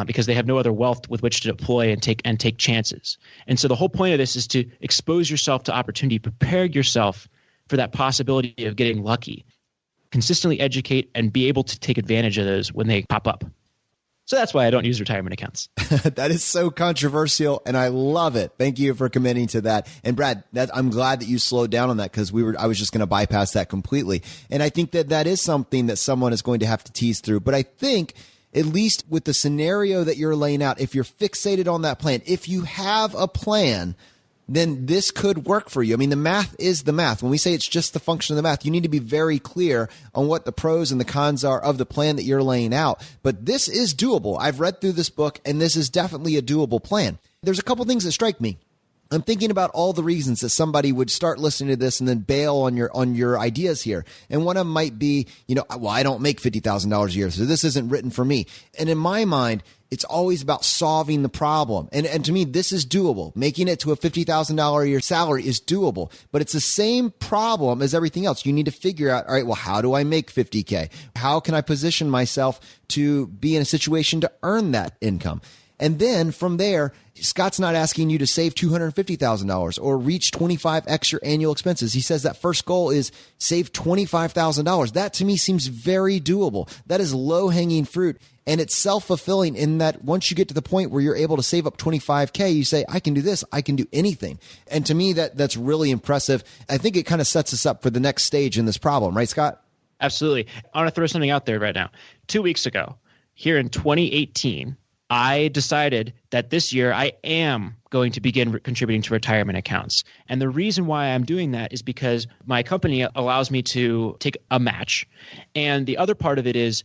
because they have no other wealth with which to deploy and take chances. And so the whole point of this is to expose yourself to opportunity, prepare yourself for that possibility of getting lucky, consistently educate and be able to take advantage of those when they pop up. So that's why I don't use retirement accounts. That is so controversial, and I love it. Thank you for committing to that. And Brad, I'm glad that you slowed down on that because I was just going to bypass that completely. And I think that is something that someone is going to have to tease through. But I think, at least with the scenario that you're laying out, if you're fixated on that plan, if you have a plan, then this could work for you. I mean, the math is the math. When we say it's just the function of the math, you need to be very clear on what the pros and the cons are of the plan that you're laying out. But this is doable. I've read through this book, and this is definitely a doable plan. There's a couple things that strike me. I'm thinking about all the reasons that somebody would start listening to this and then bail on your ideas here. And one of them might be, well, I don't make $50,000 a year, so this isn't written for me. And in my mind, it's always about solving the problem. And to me, this is doable. Making it to a $50,000 a year salary is doable, but it's the same problem as everything else. You need to figure out, all right, well, how do I make $50K? How can I position myself to be in a situation to earn that income? And then from there, Scott's not asking you to save $250,000 or reach 25x your annual expenses. He says that first goal is save $25,000. That to me seems very doable. That is low-hanging fruit. And it's self-fulfilling in that once you get to the point where you're able to save up 25K, you say, I can do this. I can do anything. And to me, that's really impressive. I think it kind of sets us up for the next stage in this problem. Right, Scott? Absolutely. I want to throw something out there right now. 2 weeks ago, here in 2018, I decided that this year I am going to begin contributing to retirement accounts. And the reason why I'm doing that is because my company allows me to take a match. And the other part of it is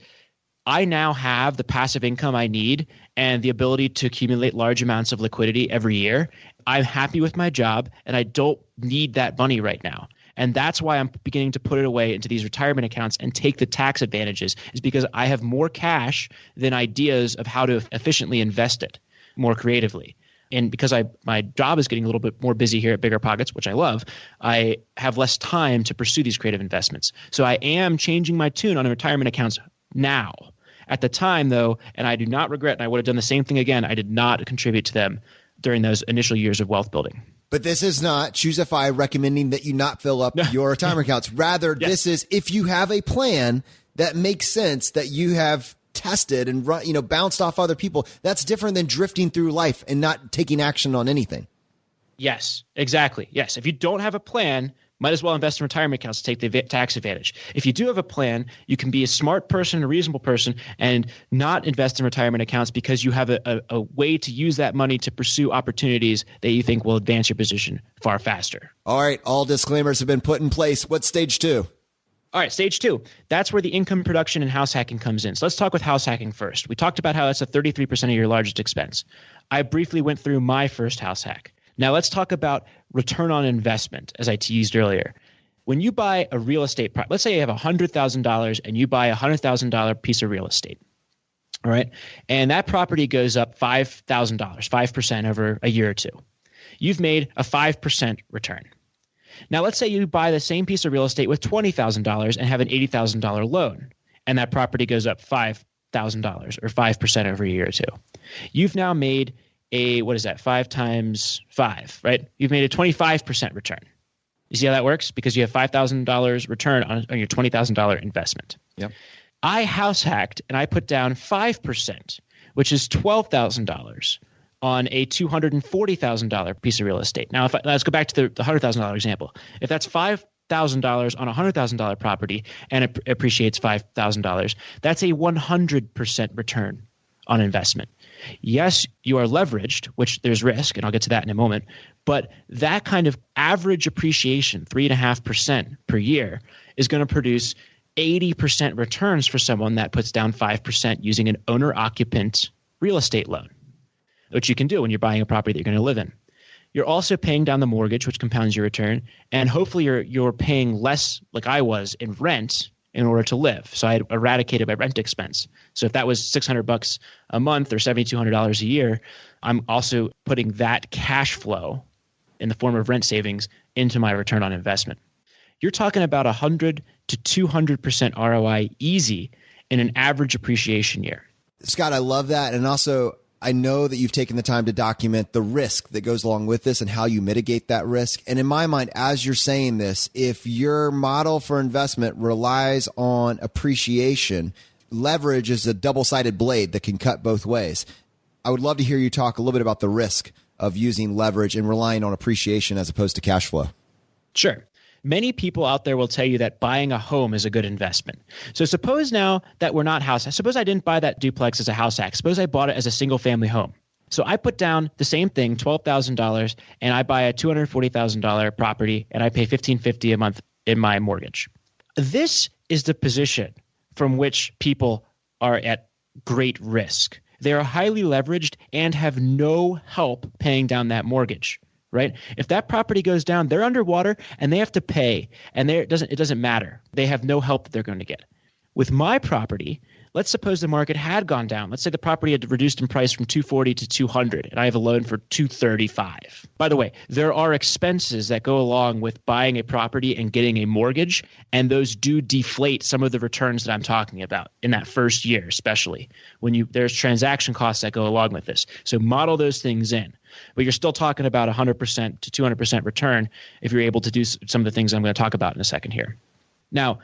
I now have the passive income I need and the ability to accumulate large amounts of liquidity every year. I'm happy with my job and I don't need that money right now. And that's why I'm beginning to put it away into these retirement accounts and take the tax advantages, is because I have more cash than ideas of how to efficiently invest it more creatively. And because my job is getting a little bit more busy here at Bigger Pockets, which I love, I have less time to pursue these creative investments. So I am changing my tune on retirement accounts now. At the time, though, and I do not regret, and I would have done the same thing again, I did not contribute to them during those initial years of wealth building. But this is not ChooseFI recommending that you not fill up your retirement accounts. Rather, This is if you have a plan that makes sense, that you have tested and bounced off other people, that's different than drifting through life and not taking action on anything. Yes, exactly. Yes. If you don't have a plan, might as well invest in retirement accounts to take the tax advantage. If you do have a plan, you can be a smart person, a reasonable person, and not invest in retirement accounts because you have a way to use that money to pursue opportunities that you think will advance your position far faster. All right. All disclaimers have been put in place. What's stage 2? All right, stage 2. That's where the income production and house hacking comes in. So let's talk with house hacking first. We talked about how that's a 33% of your largest expense. I briefly went through my first house hack. Now let's talk about return on investment, as I teased earlier. When you buy a real estate property, let's say you have $100,000 and you buy a $100,000 piece of real estate, all right? And that property goes up $5,000, 5% over a year or two. You've made a 5% return. Now let's say you buy the same piece of real estate with $20,000 and have an $80,000 loan, and that property goes up $5,000 or 5% over a year or two. You've now made what is that? 5 times 5, right? You've made a 25% return. You see how that works? Because you have $5,000 return on your $20,000 investment. Yep. I house hacked and I put down 5%, which is $12,000 on a $240,000 piece of real estate. Now, let's go back to the $100,000 example. If that's $5,000 on a $100,000 property and it appreciates $5,000, that's a 100% return on investment. Yes, you are leveraged, which there's risk, and I'll get to that in a moment, but that kind of average appreciation, 3.5% per year, is going to produce 80% returns for someone that puts down 5% using an owner-occupant real estate loan, which you can do when you're buying a property that you're going to live in. You're also paying down the mortgage, which compounds your return, and hopefully you're paying less, like I was, in rent in order to live. So I had eradicated my rent expense. So if that was $600 a month or $7,200 a year, I'm also putting that cash flow in the form of rent savings into my return on investment. You're talking about 100 to 200% ROI easy in an average appreciation year. Scott, I love that. And also, I know that you've taken the time to document the risk that goes along with this and how you mitigate that risk. And in my mind, as you're saying this, if your model for investment relies on appreciation, leverage is a double-sided blade that can cut both ways. I would love to hear you talk a little bit about the risk of using leverage and relying on appreciation as opposed to cash flow. Sure. Many people out there will tell you that buying a home is a good investment. So suppose now that we're not house. Suppose I didn't buy that duplex as a house hack. Suppose I bought it as a single family home. So I put down the same thing, $12,000, and I buy a $240,000 property, and I pay $1,550 a month in my mortgage. This is the position from which people are at great risk. They are highly leveraged and have no help paying down that mortgage, right? If that property goes down, they're underwater and they have to pay, and it doesn't matter. They have no help that they're going to get. With my property, let's suppose the market had gone down. Let's say the property had reduced in price from $240 to $200, and I have a loan for $235. By the way, there are expenses that go along with buying a property and getting a mortgage, and those do deflate some of the returns that I'm talking about in that first year, especially when there's transaction costs that go along with this. So model those things in. But you're still talking about 100% to 200% return if you're able to do some of the things I'm going to talk about in a second here. Now,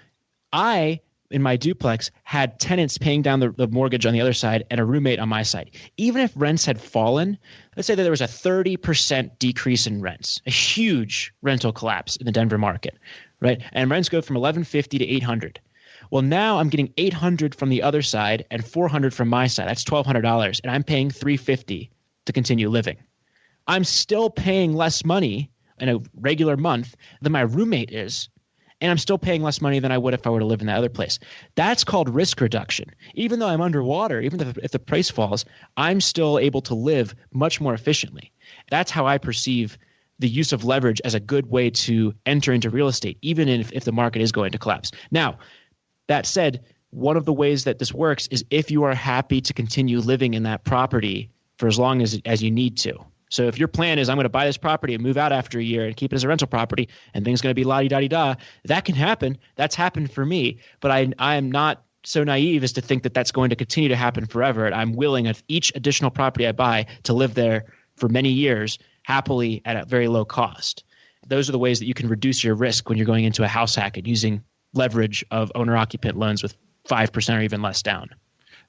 in my duplex, had tenants paying down the mortgage on the other side and a roommate on my side. Even if rents had fallen, let's say that there was a 30% decrease in rents, a huge rental collapse in the Denver market, right? And rents go from $1,150 to $800. Well, now I'm getting $800 from the other side and $400 from my side. That's $1,200, and I'm paying $350 to continue living. I'm still paying less money in a regular month than my roommate is, and I'm still paying less money than I would if I were to live in that other place. That's called risk reduction. Even though I'm underwater, even if the price falls, I'm still able to live much more efficiently. That's how I perceive the use of leverage as a good way to enter into real estate, even if the market is going to collapse. Now, that said, one of the ways that this works is if you are happy to continue living in that property for as long as you need to. So if your plan is I'm going to buy this property and move out after a year and keep it as a rental property and things going to be la-di-da-di-da, that can happen. That's happened for me. But I am not so naive as to think that that's going to continue to happen forever. And I'm willing, at each additional property I buy, to live there for many years happily at a very low cost. Those are the ways that you can reduce your risk when you're going into a house hack and using leverage of owner-occupant loans with 5% or even less down.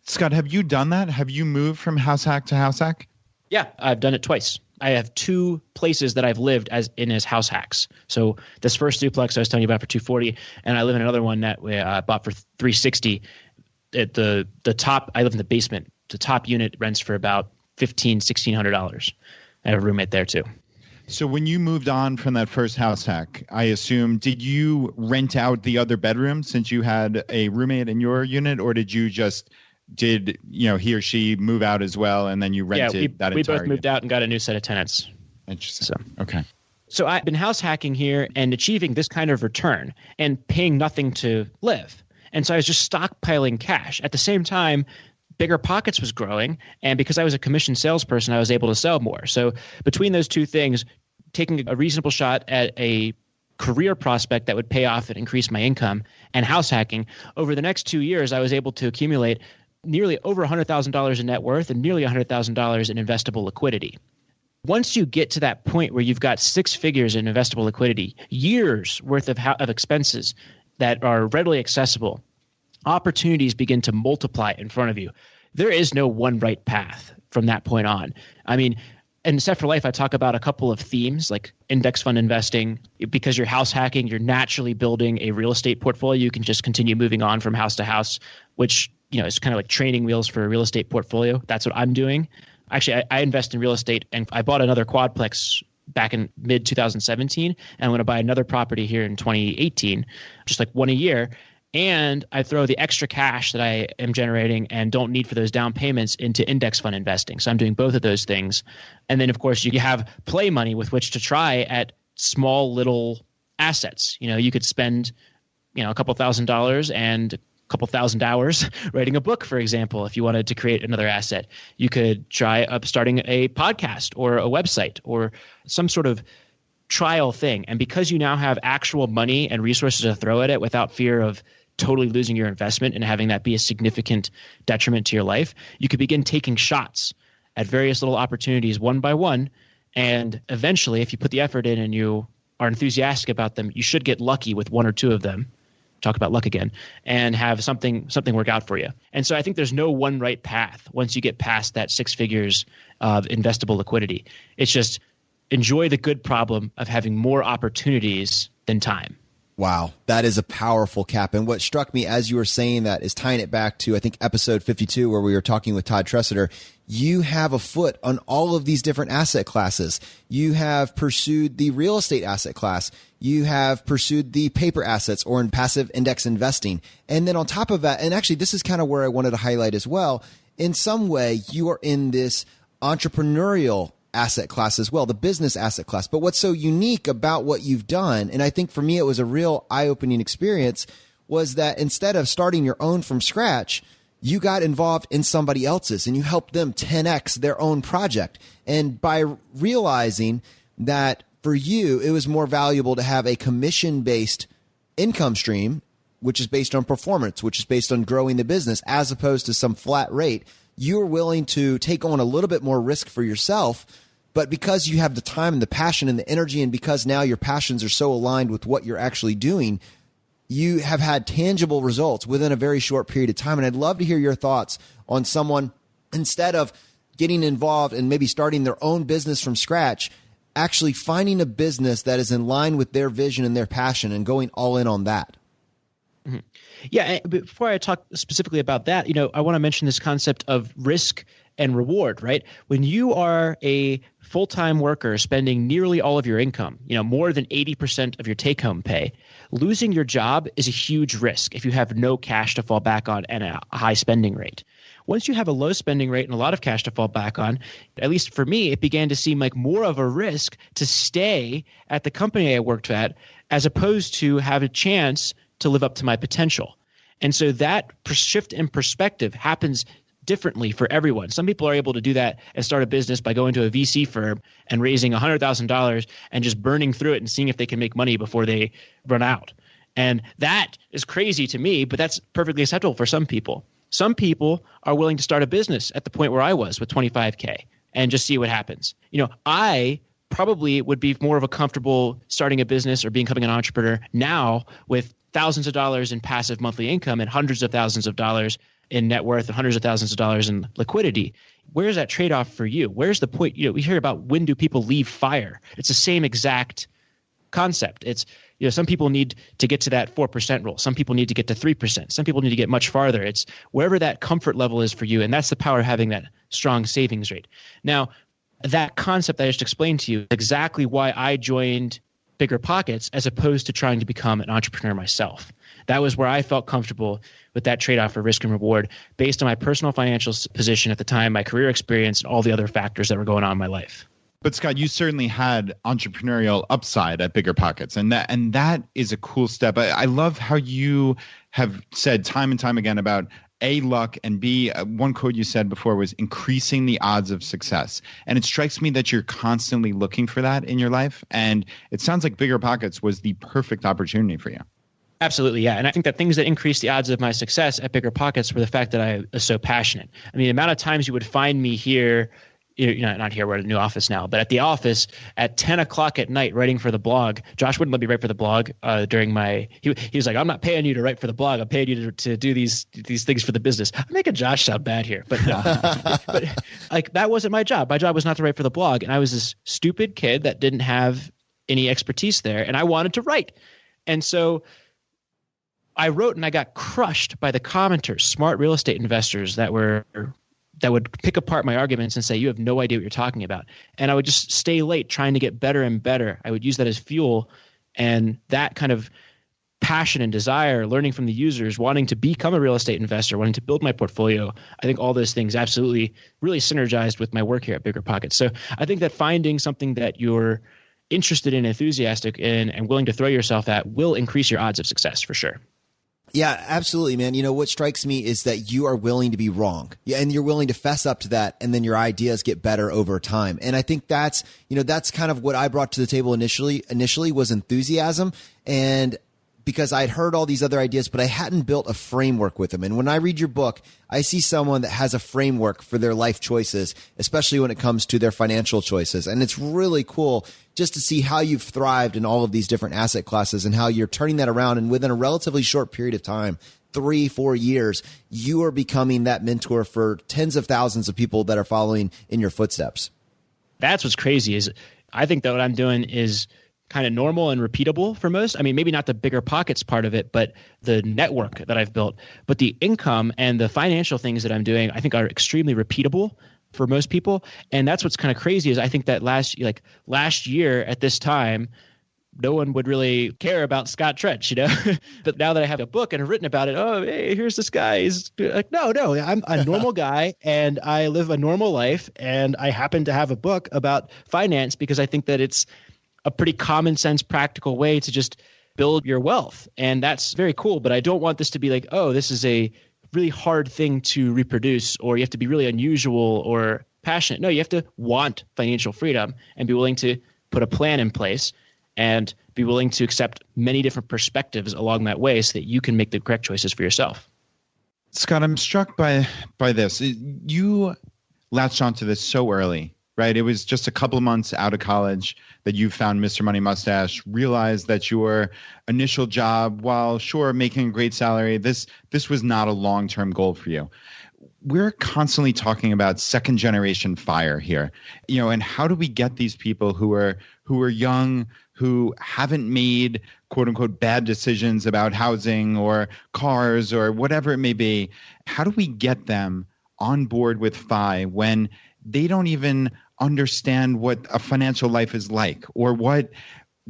Scott, have you done that? Have you moved from house hack to house hack? Yeah, I've done it twice. I have two places that I've lived as house hacks. So this first duplex I was telling you about for $240, and I live in another one that we bought for $360. At the top, I live in the basement. The top unit rents for about $1,600. I have a roommate there too. So when you moved on from that first house hack, I assume, did you rent out the other bedroom since you had a roommate in your unit, or did you just he or she move out as well, and then you rented that entire unit? We both moved out and got a new set of tenants. Interesting. Okay. So I've been house hacking here and achieving this kind of return and paying nothing to live. And so I was just stockpiling cash. At the same time, Bigger Pockets was growing, and because I was a commission salesperson, I was able to sell more. So between those two things, taking a reasonable shot at a career prospect that would pay off and increase my income, and house hacking, over the next 2 years, I was able to accumulate nearly over $100,000 in net worth and nearly $100,000 in investable liquidity. Once you get to that point where you've got six figures in investable liquidity, years worth of expenses that are readily accessible, opportunities begin to multiply in front of you. There is no one right path from that point on. I mean, in Set for Life, I talk about a couple of themes like index fund investing. Because you're house hacking, you're naturally building a real estate portfolio. You can just continue moving on from house to house, which is kind of like training wheels for a real estate portfolio. That's what I'm doing. Actually, I invest in real estate, and I bought another quadplex back in mid-2017, and I'm going to buy another property here in 2018, just like one a year. And I throw the extra cash that I am generating and don't need for those down payments into index fund investing. So I'm doing both of those things. And then, of course, you have play money with which to try at small little assets. You could spend a couple $1,000 and a couple 1,000 hours writing a book, for example, if you wanted to create another asset. You could try starting a podcast or a website or some sort of trial thing. And because you now have actual money and resources to throw at it without fear of totally losing your investment and having that be a significant detriment to your life, you could begin taking shots at various little opportunities one by one. And eventually, if you put the effort in and you are enthusiastic about them, you should get lucky with one or two of them. I'm talk about luck again, and have something work out for you. And so I think there's no one right path once you get past that 6 figures of investable liquidity. It's just enjoy the good problem of having more opportunities than time. Wow, that is a powerful cap. And what struck me as you were saying that is tying it back to, I think, episode 52, where we were talking with Todd Tressiter. You have a foot on all of these different asset classes. You have pursued the real estate asset class. You have pursued the paper assets or in passive index investing. And then on top of that, and actually this is kind of where I wanted to highlight as well, in some way you are in this entrepreneurial asset class as well, the business asset class. But what's so unique about what you've done, and I think for me it was a real eye-opening experience, was that instead of starting your own from scratch, you got involved in somebody else's and you helped them 10x their own project. And by realizing that for you, it was more valuable to have a commission-based income stream, which is based on performance, which is based on growing the business, as opposed to some flat rate, you're willing to take on a little bit more risk for yourself. But because you have the time and the passion and the energy, and because now your passions are so aligned with what you're actually doing, you have had tangible results within a very short period of time. And I'd love to hear your thoughts on someone, instead of getting involved and maybe starting their own business from scratch, actually finding a business that is in line with their vision and their passion and going all in on that. Mm-hmm. Yeah. Before I talk specifically about that, I want to mention this concept of risk and reward, right? When you are a full-time worker spending nearly all of your income, more than 80% of your take-home pay, losing your job is a huge risk if you have no cash to fall back on and a high spending rate. Once you have a low spending rate and a lot of cash to fall back on, at least for me, it began to seem like more of a risk to stay at the company I worked at as opposed to have a chance to live up to my potential. And so that shift in perspective happens differently for everyone. Some people are able to do that and start a business by going to a VC firm and raising $100,000 and just burning through it and seeing if they can make money before they run out. And that is crazy to me, but that's perfectly acceptable for some people. Some people are willing to start a business at the point where I was with $25K and just see what happens. I probably would be more of a comfortable starting a business or becoming an entrepreneur now with thousands of dollars in passive monthly income and hundreds of thousands of dollars in net worth and hundreds of thousands of dollars in liquidity. Where's that trade-off for you? Where's the point? We hear about when do people leave fire? It's the same exact concept. It's, some people need to get to that 4% rule. Some people need to get to 3%. Some people need to get much farther. It's wherever that comfort level is for you. And that's the power of having that strong savings rate. Now, that concept that I just explained to you is exactly why I joined Bigger Pockets as opposed to trying to become an entrepreneur myself. That was where I felt comfortable with that trade-off of risk and reward based on my personal financial position at the time, my career experience, and all the other factors that were going on in my life. But Scott, you certainly had entrepreneurial upside at Bigger Pockets, and that is a cool step. I love how you have said time and time again about A, luck, and B, one quote you said before was increasing the odds of success. And it strikes me that you're constantly looking for that in your life. And it sounds like Bigger Pockets was the perfect opportunity for you. Absolutely, yeah. And I think that things that increased the odds of my success at Bigger Pockets were the fact that I was so passionate. I mean, the amount of times you would find me here, not here, we're at a new office now, but at the office at 10 o'clock at night writing for the blog. Josh wouldn't let me write for the blog during he was like, I'm not paying you to write for the blog. I'm paying you to do these things for the business. I'm making Josh sound bad here, but no. But like that wasn't my job. My job was not to write for the blog. And I was this stupid kid that didn't have any expertise there, and I wanted to write. And so I wrote, and I got crushed by the commenters, smart real estate investors that would pick apart my arguments and say, you have no idea what you're talking about. And I would just stay late trying to get better and better. I would use that as fuel. And that kind of passion and desire, learning from the users, wanting to become a real estate investor, wanting to build my portfolio, I think all those things absolutely really synergized with my work here at Bigger Pockets. So I think that finding something that you're interested in, enthusiastic in, and willing to throw yourself at will increase your odds of success for sure. Yeah, absolutely, man. What strikes me is that you are willing to be wrong. Yeah, and you're willing to fess up to that, and then your ideas get better over time. And I think that's kind of what I brought to the table initially was enthusiasm. And because I'd heard all these other ideas, but I hadn't built a framework with them. And when I read your book, I see someone that has a framework for their life choices, especially when it comes to their financial choices. And it's really cool just to see how you've thrived in all of these different asset classes and how you're turning that around. And within a relatively short period of time, 3-4 years, you are becoming that mentor for tens of thousands of people that are following in your footsteps. That's what's crazy is I think that what I'm doing is kind of normal and repeatable for most. I mean, maybe not the bigger pockets part of it, but the network that I've built. But the income and the financial things that I'm doing, I think are extremely repeatable for most people. And that's what's kind of crazy is I think that last year at this time, no one would really care about Scott Trench, But now that I have a book and have written about it, oh, hey, here's this guy. He's like, no, I'm a normal guy and I live a normal life. And I happen to have a book about finance because I think that it's a pretty common sense, practical way to just build your wealth. And that's very cool. But I don't want this to be like, oh, this is a really hard thing to reproduce, or you have to be really unusual or passionate. No, you have to want financial freedom and be willing to put a plan in place and be willing to accept many different perspectives along that way so that you can make the correct choices for yourself. Scott, I'm struck by this. You latched onto this so early, right? It was just a couple of months out of college that you found Mr. Money Mustache, realized that your initial job, while sure making a great salary, this was not a long-term goal for you. We're constantly talking about second generation FIRE here, and how do we get these people who are young, who haven't made quote unquote bad decisions about housing or cars or whatever it may be? How do we get them on board with FI when they don't even understand what a financial life is like, or what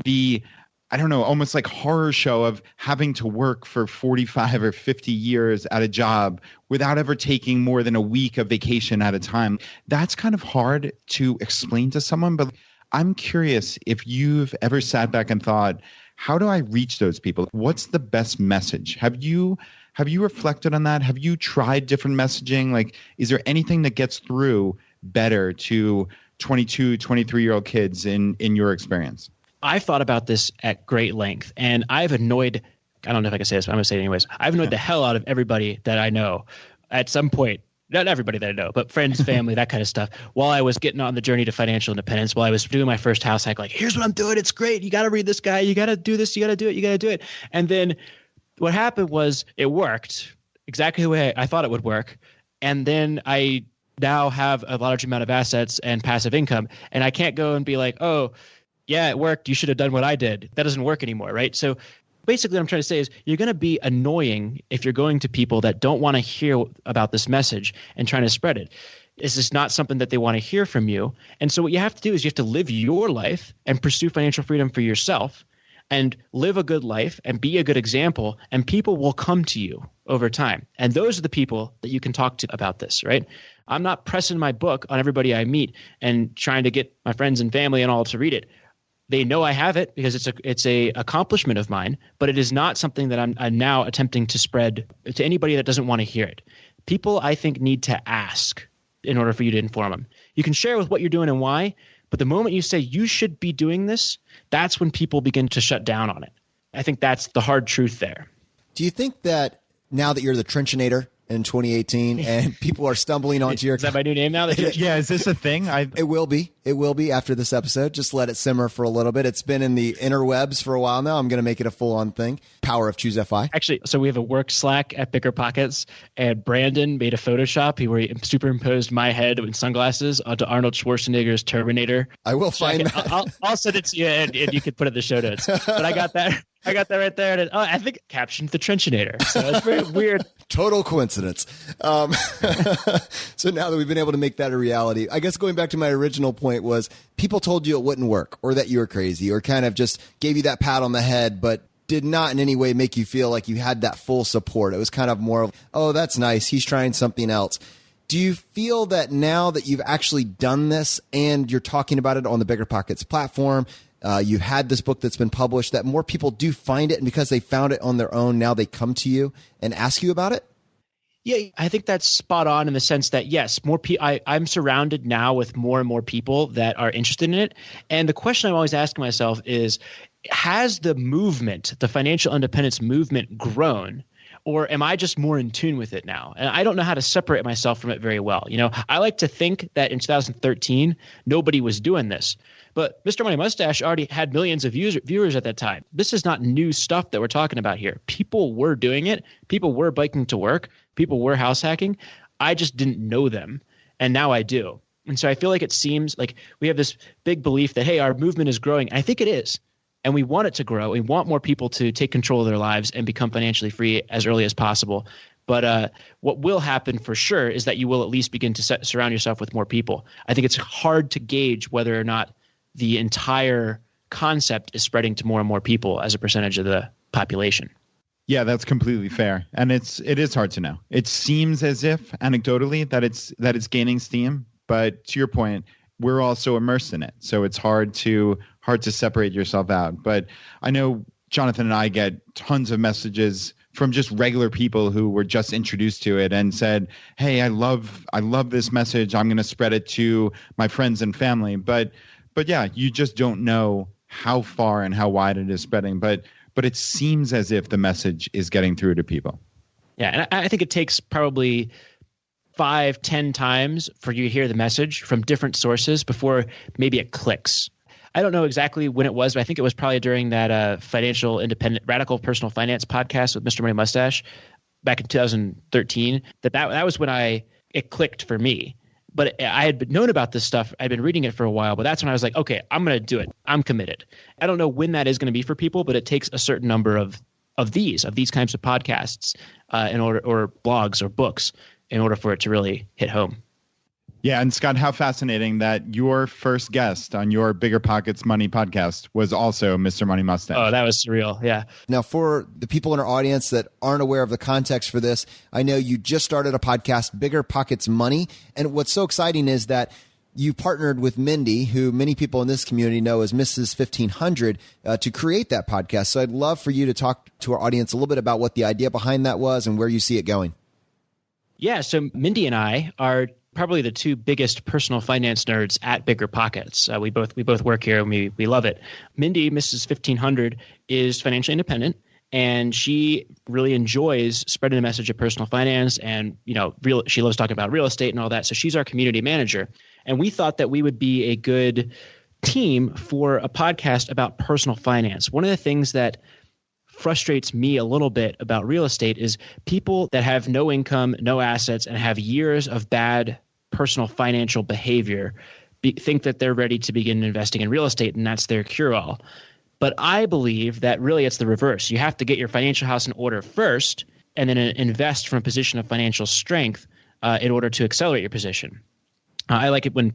the, I don't know, almost like horror show of having to work for 45 or 50 years at a job without ever taking more than a week of vacation at a time? That's kind of hard to explain to someone, but I'm curious if you've ever sat back and thought, how do I reach those people? What's the best message? Have you reflected on that? Have you tried different messaging? Like, is there anything that gets through better to 22, 23-year-old kids in your experience? I've thought about this at great length, and I've annoyed, I don't know if I can say this, but I'm going to say it anyways. I've annoyed the hell out of everybody that I know at some point. Not everybody that I know, but friends, family, that kind of stuff. While I was getting on the journey to financial independence, while I was doing my first house hack, like, here's what I'm doing. It's great. You got to read this guy. You got to do this. You got to do it. You got to do it. And then what happened was it worked exactly the way I thought it would work. And then I now have a large amount of assets and passive income. And I can't go and be like, oh, yeah, it worked. You should have done what I did. That doesn't work anymore, right? So basically what I'm trying to say is you're going to be annoying if you're going to people that don't want to hear about this message and trying to spread it. This is not something that they want to hear from you. And so what you have to do is you have to live your life and pursue financial freedom for yourself and live a good life and be a good example, and people will come to you over time. And those are the people that you can talk to about this, right? I'm not pressing my book on everybody I meet and trying to get my friends and family and all to read it. They know I have it because it's a accomplishment of mine, but it is not something that I'm now attempting to spread to anybody that doesn't want to hear it. People, I think, need to ask in order for you to inform them. You can share with what you're doing and why, but the moment you say you should be doing this, that's when people begin to shut down on it. I think that's the hard truth there. Do you think that now that you're the Trenchinator in 2018 and people are stumbling onto your... Is that my new name now? Yeah, is this a thing? It will be. It will be after this episode. Just let it simmer for a little bit. It's been in the interwebs for a while now. I'm going to make it a full-on thing. Power of Choose FI. Actually, so we have a work Slack at Bigger Pockets, and Brandon made a Photoshop where he superimposed my head with sunglasses onto Arnold Schwarzenegger's Terminator. I will find that. I'll send it to you, and you can put it in the show notes. But I got that right there. And I think captioned the Trenchinator. So it's very weird. Total coincidence. So now that we've been able to make that a reality, I guess going back to my original point was people told you it wouldn't work or that you were crazy or kind of just gave you that pat on the head, but did not in any way make you feel like you had that full support. It was kind of more of, oh, that's nice. He's trying something else. Do you feel that now that you've actually done this and you're talking about it on the Bigger Pockets platform, you've had this book that's been published, that more people do find it, and because they found it on their own, now they come to you and ask you about it? Yeah, I think that's spot on in the sense that, yes, I'm surrounded now with more and more people that are interested in it. And the question I'm always asking myself is, has the movement, the financial independence movement, grown? Or am I just more in tune with it now? And I don't know how to separate myself from it very well. I like to think that in 2013, nobody was doing this. But Mr. Money Mustache already had millions of viewers at that time. This is not new stuff that we're talking about here. People were doing it. People were biking to work. People were house hacking. I just didn't know them. And now I do. And so I feel like it seems like we have this big belief that, hey, our movement is growing. And I think it is. And we want it to grow. We want more people to take control of their lives and become financially free as early as possible. But what will happen for sure is that you will at least begin to surround yourself with more people. I think it's hard to gauge whether or not the entire concept is spreading to more and more people as a percentage of the population. Yeah, that's completely fair. And it is hard to know. It seems as if anecdotally that it's gaining steam, but to your point, we're also immersed in it. So it's hard to separate yourself out. But I know Jonathan and I get tons of messages from just regular people who were just introduced to it and said, "Hey, I love this message. I'm going to spread it to my friends and family." But yeah, you just don't know how far and how wide it is spreading. But it seems as if the message is getting through to people. Yeah, and I think it takes probably 5-10 times for you to hear the message from different sources before maybe it clicks. I don't know exactly when it was, but I think it was probably during that financial independent radical personal finance podcast with Mr. Money Mustache back in 2013 that was when it clicked for me. But I had known about this stuff. I'd been reading it for a while, but that's when I was like, okay, I'm going to do it. I'm committed. I don't know when that is going to be for people, but it takes a certain number of these kinds of podcasts or blogs or books in order for it to really hit home. Yeah, and Scott, how fascinating that your first guest on your Bigger Pockets Money podcast was also Mr. Money Mustache. Oh, that was surreal. Yeah. Now, for the people in our audience that aren't aware of the context for this, I know you just started a podcast, Bigger Pockets Money. And what's so exciting is that you partnered with Mindy, who many people in this community know as Mrs. 1500, to create that podcast. So I'd love for you to talk to our audience a little bit about what the idea behind that was and where you see it going. Yeah, so Mindy and I are probably the two biggest personal finance nerds at Bigger Pockets. We both work here and we love it. Mindy, Mrs. 1500, is financially independent, and she really enjoys spreading the message of personal finance, and she loves talking about real estate and all that. So she's our community manager, and we thought that we would be a good team for a podcast about personal finance. One of the things that frustrates me a little bit about real estate is people that have no income, no assets, and have years of bad personal financial behavior think that they're ready to begin investing in real estate, and that's their cure-all. But I believe that really it's the reverse. You have to get your financial house in order first and then invest from a position of financial strength in order to accelerate your position. I like it when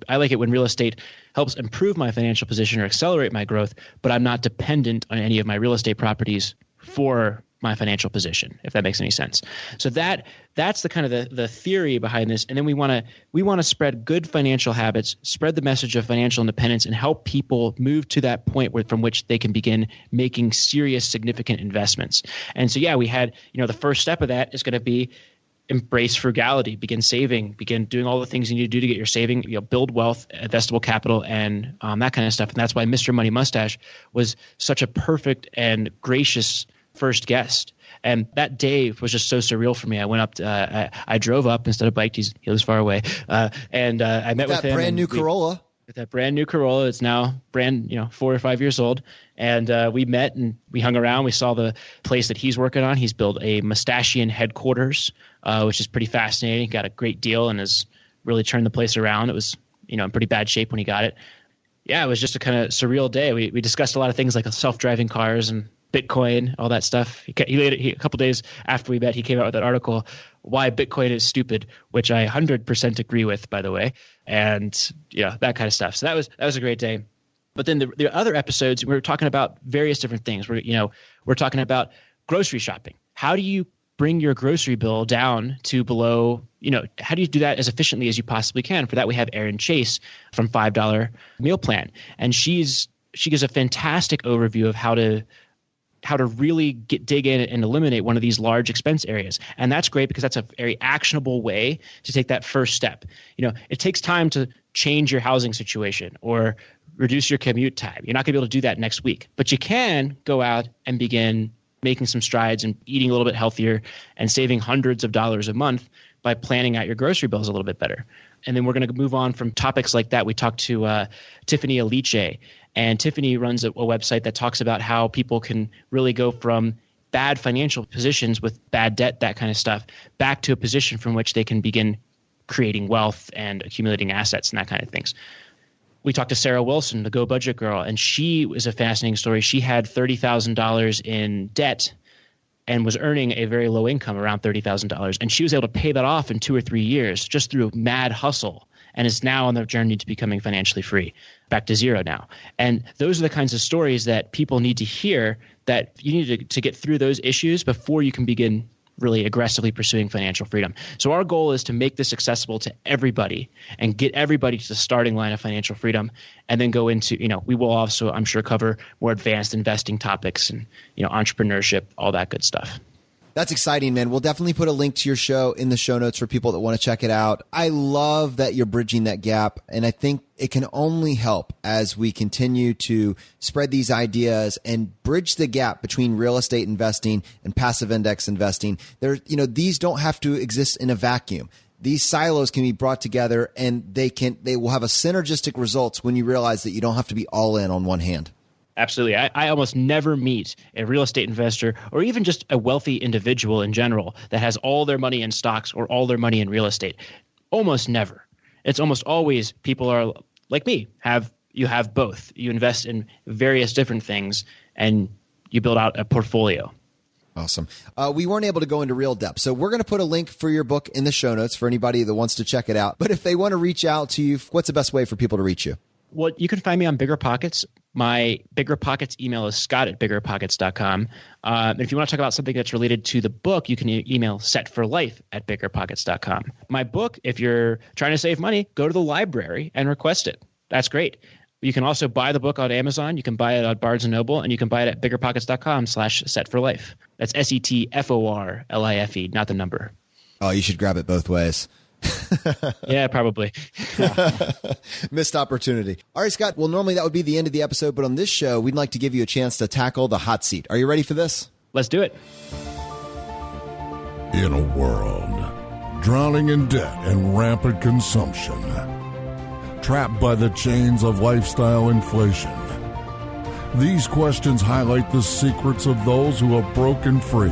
real estate helps improve my financial position or accelerate my growth, but I'm not dependent on any of my real estate properties for my financial position, if that makes any sense. So that's the kind of the theory behind this. And then we want to spread good financial habits, spread the message of financial independence, and help people move to that point from which they can begin making serious, significant investments. And so, yeah, we had, the first step of that is going to be embrace frugality, begin saving, begin doing all the things you need to do to get your saving, build wealth, investable capital, and that kind of stuff. And that's why Mr. Money Mustache was such a perfect and gracious first guest. And that day was just so surreal for me. I went up, I drove up instead of biked. He lives far away. And I met with him. That brand new Corolla. With that brand new Corolla. It's now 4 or 5 years old. And we met and we hung around. We saw the place that he's working on. He's built a Mustachian headquarters, which is pretty fascinating. Got a great deal and has really turned the place around. It was, in pretty bad shape when he got it. Yeah, it was just a kind of surreal day. We discussed a lot of things like self-driving cars and Bitcoin, all that stuff. A couple days after we met, he came out with that article, Why Bitcoin is Stupid, which I 100% agree with, by the way. And that kind of stuff. So that was a great day. But then the other episodes, we were talking about various different things. We're talking about grocery shopping. How do you bring your grocery bill down to below, how do you do that as efficiently as you possibly can? For that, we have Erin Chase from $5 Meal Plan. And she gives a fantastic overview of how to how to really dig in and eliminate one of these large expense areas. And that's great because that's a very actionable way to take that first step. It takes time to change your housing situation or reduce your commute time. You're not going to be able to do that next week, but you can go out and begin making some strides and eating a little bit healthier and saving hundreds of dollars a month by planning out your grocery bills a little bit better. And then we're going to move on from topics like that. We talked to Tiffany Alice, and Tiffany runs a website that talks about how people can really go from bad financial positions with bad debt, that kind of stuff, back to a position from which they can begin creating wealth and accumulating assets and that kind of things. We talked to Sarah Wilson, the Go Budget Girl, and she was a fascinating story. She had $30,000 in debt and was earning a very low income, around $30,000. And she was able to pay that off in 2 or 3 years just through mad hustle, and is now on the journey to becoming financially free, back to zero now. And those are the kinds of stories that people need to hear, that you need to get through those issues before you can begin really aggressively pursuing financial freedom. So our goal is to make this accessible to everybody and get everybody to the starting line of financial freedom, and then go into, we will also, I'm sure, cover more advanced investing topics and, entrepreneurship, all that good stuff. That's exciting, man. We'll definitely put a link to your show in the show notes for people that want to check it out. I love that you're bridging that gap, and I think it can only help as we continue to spread these ideas and bridge the gap between real estate investing and passive index investing. These don't have to exist in a vacuum. These silos can be brought together, and they will have a synergistic results when you realize that you don't have to be all in on one hand. Absolutely. I almost never meet a real estate investor or even just a wealthy individual in general that has all their money in stocks or all their money in real estate. Almost never. It's almost always people are like me. You have both. You invest in various different things and you build out a portfolio. Awesome. We weren't able to go into real depth, so we're going to put a link for your book in the show notes for anybody that wants to check it out. But if they want to reach out to you, what's the best way for people to reach you? Well, you can find me on BiggerPockets. My BiggerPockets email is scott@biggerpockets.com. And if you want to talk about something that's related to the book, you can email setforlife@biggerpockets.com. My book, if you're trying to save money, go to the library and request it. That's great. You can also buy the book on Amazon. You can buy it on Barnes & Noble, and you can buy it at biggerpockets.com/setforlife. That's SETFORLIFE, not the number. Oh, you should grab it both ways. Yeah, probably. Missed opportunity. All right, Scott. Well, normally that would be the end of the episode, but on this show, we'd like to give you a chance to tackle the hot seat. Are you ready for this? Let's do it. In a world drowning in debt and rampant consumption, trapped by the chains of lifestyle inflation, these questions highlight the secrets of those who have broken free.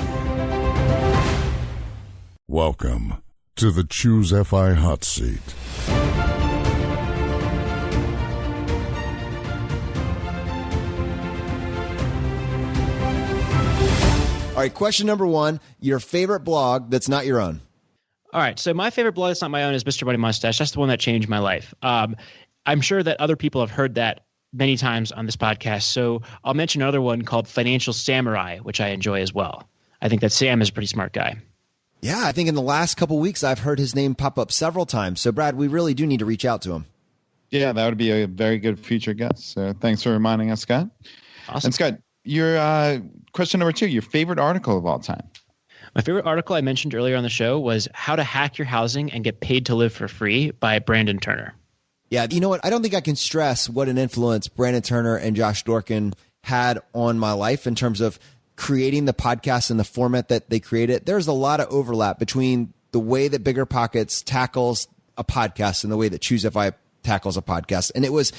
Welcome to the Choose FI Hot Seat. All right, question number one, your favorite blog that's not your own. All right, so my favorite blog that's not my own is Mr. Money Mustache. That's the one that changed my life. I'm sure that other people have heard that many times on this podcast, so I'll mention another one called Financial Samurai, which I enjoy as well. I think that Sam is a pretty smart guy. Yeah, I think in the last couple of weeks, I've heard his name pop up several times. So, Brad, we really do need to reach out to him. Yeah, that would be a very good future guest. So thanks for reminding us, Scott. Awesome. And Scott, your question number 2, your favorite article of all time. My favorite article I mentioned earlier on the show was How to Hack Your Housing and Get Paid to Live for Free by Brandon Turner. Yeah, you know what? I don't think I can stress what an influence Brandon Turner and Josh Dorkin had on my life in terms of creating the podcast in the format that they created. There's a lot of overlap between the way that Bigger Pockets tackles a podcast and the way that Choose FI tackles a podcast. And it was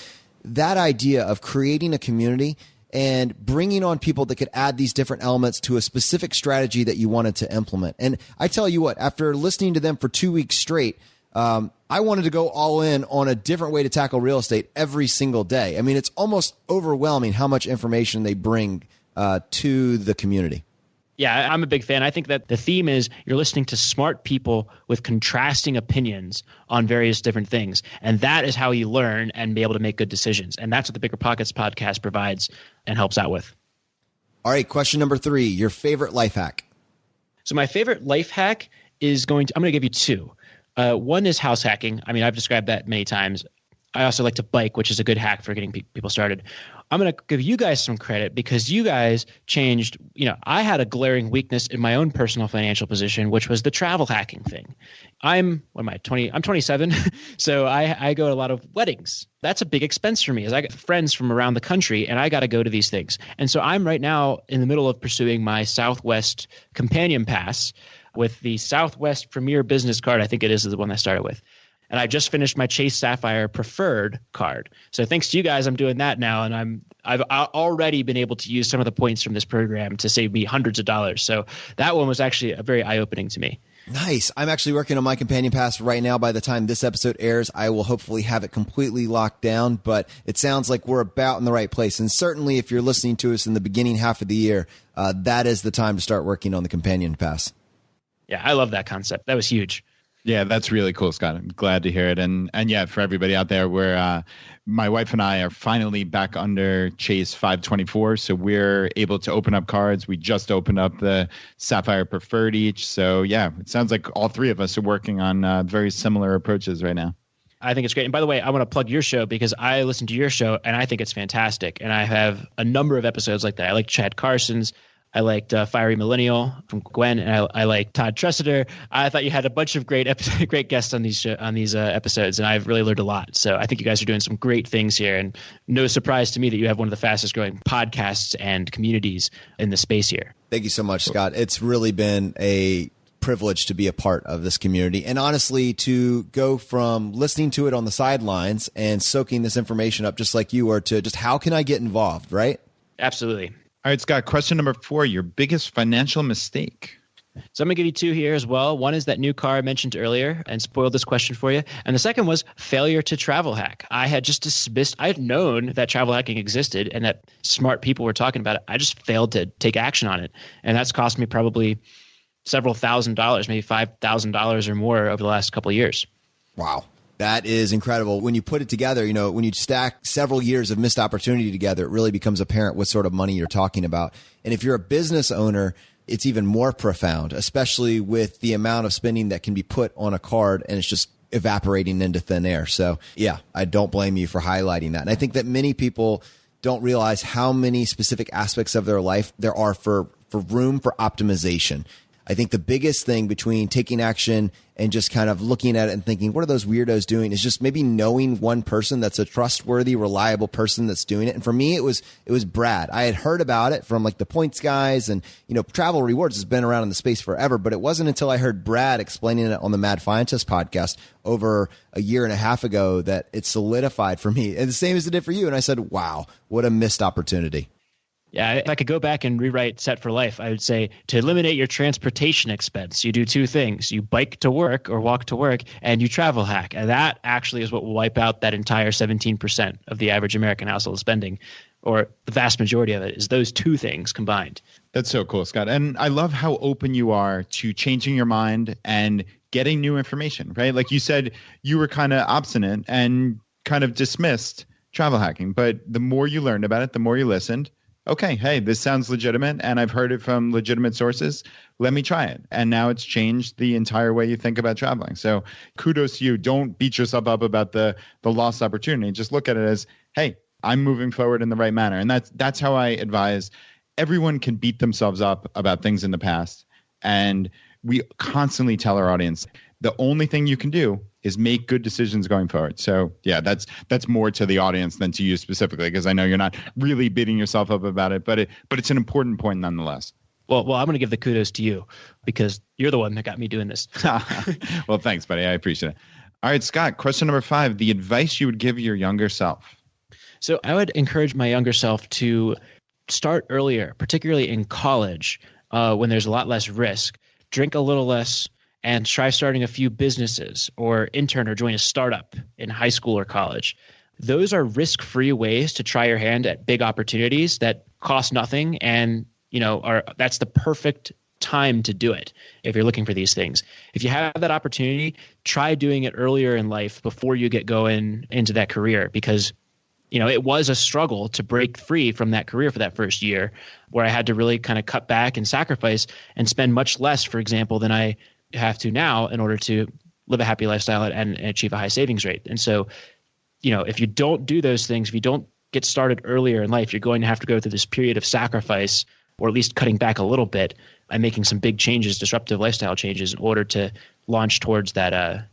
that idea of creating a community and bringing on people that could add these different elements to a specific strategy that you wanted to implement. And I tell you what, after listening to them for 2 weeks straight, I wanted to go all in on a different way to tackle real estate every single day. I mean, it's almost overwhelming how much information they bring to the community. Yeah, I'm a big fan. I think that the theme is you're listening to smart people with contrasting opinions on various different things. And that is how you learn and be able to make good decisions. And that's what the Bigger Pockets podcast provides and helps out with. All right, question number 3, your favorite life hack. So my favorite life hack is I'm going to give you 2. One is house hacking. I mean, I've described that many times. I also like to bike, which is a good hack for getting people started. I'm going to give you guys some credit because you guys changed. I had a glaring weakness in my own personal financial position, which was the travel hacking thing. I'm 27. So I go to a lot of weddings. That's a big expense for me, as I get friends from around the country and I got to go to these things. And so I'm right now in the middle of pursuing my Southwest Companion Pass with the Southwest Premier Business Card. I think it is the one I started with. And I just finished my Chase Sapphire Preferred card. So thanks to you guys, I'm doing that now. And I've already been able to use some of the points from this program to save me hundreds of dollars. So that one was actually very eye-opening to me. Nice. I'm actually working on my Companion Pass right now. By the time this episode airs, I will hopefully have it completely locked down. But it sounds like we're about in the right place. And certainly if you're listening to us in the beginning half of the year, that is the time to start working on the Companion Pass. Yeah, I love that concept. That was huge. Yeah, that's really cool, Scott. I'm glad to hear it. And yeah, for everybody out there, my wife and I are finally back under Chase 524. So we're able to open up cards. We just opened up the Sapphire Preferred each. So yeah, it sounds like all three of us are working on very similar approaches right now. I think it's great. And by the way, I want to plug your show because I listen to your show and I think it's fantastic. And I have a number of episodes like that. I like Chad Carson's. I liked Fiery Millennial from Gwen, and I like Todd Tressiter. I thought you had a bunch of great guests on these episodes, and I've really learned a lot. So I think you guys are doing some great things here, and no surprise to me that you have one of the fastest growing podcasts and communities in the space here. Thank you so much, Scott. It's really been a privilege to be a part of this community, and honestly, to go from listening to it on the sidelines and soaking this information up just like you were to just how can I get involved, right? Absolutely. All right, Scott, question number 4, your biggest financial mistake. So I'm going to give you 2 here as well. One is that new car I mentioned earlier and spoiled this question for you. And the second was failure to travel hack. I had just dismissed, I had known that travel hacking existed and that smart people were talking about it. I just failed to take action on it. And that's cost me probably several $1,000s, maybe $5,000 or more over the last couple of years. Wow. That is incredible. When you put it together, when you stack several years of missed opportunity together, it really becomes apparent what sort of money you're talking about. And if you're a business owner, it's even more profound, especially with the amount of spending that can be put on a card and it's just evaporating into thin air. So yeah, I don't blame you for highlighting that. And I think that many people don't realize how many specific aspects of their life there are for room for optimization. I think the biggest thing between taking action and just kind of looking at it and thinking, what are those weirdos doing, is just maybe knowing one person that's a trustworthy, reliable person that's doing it. And for me, it was Brad. I had heard about it from like the points guys, and Travel Rewards has been around in the space forever, but it wasn't until I heard Brad explaining it on the Mad Scientist podcast over a year and a half ago that it solidified for me. And the same as it did for you. And I said, wow, what a missed opportunity. Yeah, if I could go back and rewrite Set for Life, I would say to eliminate your transportation expense, you do 2 things. You bike to work or walk to work, and you travel hack. And that actually is what will wipe out that entire 17% of the average American household spending, or the vast majority of it is those 2 things combined. That's so cool, Scott. And I love how open you are to changing your mind and getting new information, right? Like you said, you were kind of obstinate and kind of dismissed travel hacking. But the more you learned about it, the more you listened. Okay, hey, this sounds legitimate and I've heard it from legitimate sources. Let me try it. And now it's changed the entire way you think about traveling. So kudos to you. Don't beat yourself up about the lost opportunity. Just look at it as, hey, I'm moving forward in the right manner. And that's how I advise. Everyone can beat themselves up about things in the past. And we constantly tell our audience, the only thing you can do is make good decisions going forward. So yeah, that's more to the audience than to you specifically, because I know you're not really beating yourself up about it, but it's an important point nonetheless. Well, I'm going to give the kudos to you because you're the one that got me doing this. Well, thanks, buddy. I appreciate it. All right, Scott, question number 5, the advice you would give your younger self. So I would encourage my younger self to start earlier, particularly in college, when there's a lot less risk. Drink a little less, and try starting a few businesses or intern or join a startup in high school or college. Those are risk-free ways to try your hand at big opportunities that cost nothing and, that's the perfect time to do it if you're looking for these things. If you have that opportunity, try doing it earlier in life before you get going into that career, because it was a struggle to break free from that career for that first year, where I had to really kind of cut back and sacrifice and spend much less, for example, than I have to now in order to live a happy lifestyle and achieve a high savings rate. And so if you don't do those things, if you don't get started earlier in life, you're going to have to go through this period of sacrifice, or at least cutting back a little bit and making some big changes, disruptive lifestyle changes, in order to launch towards that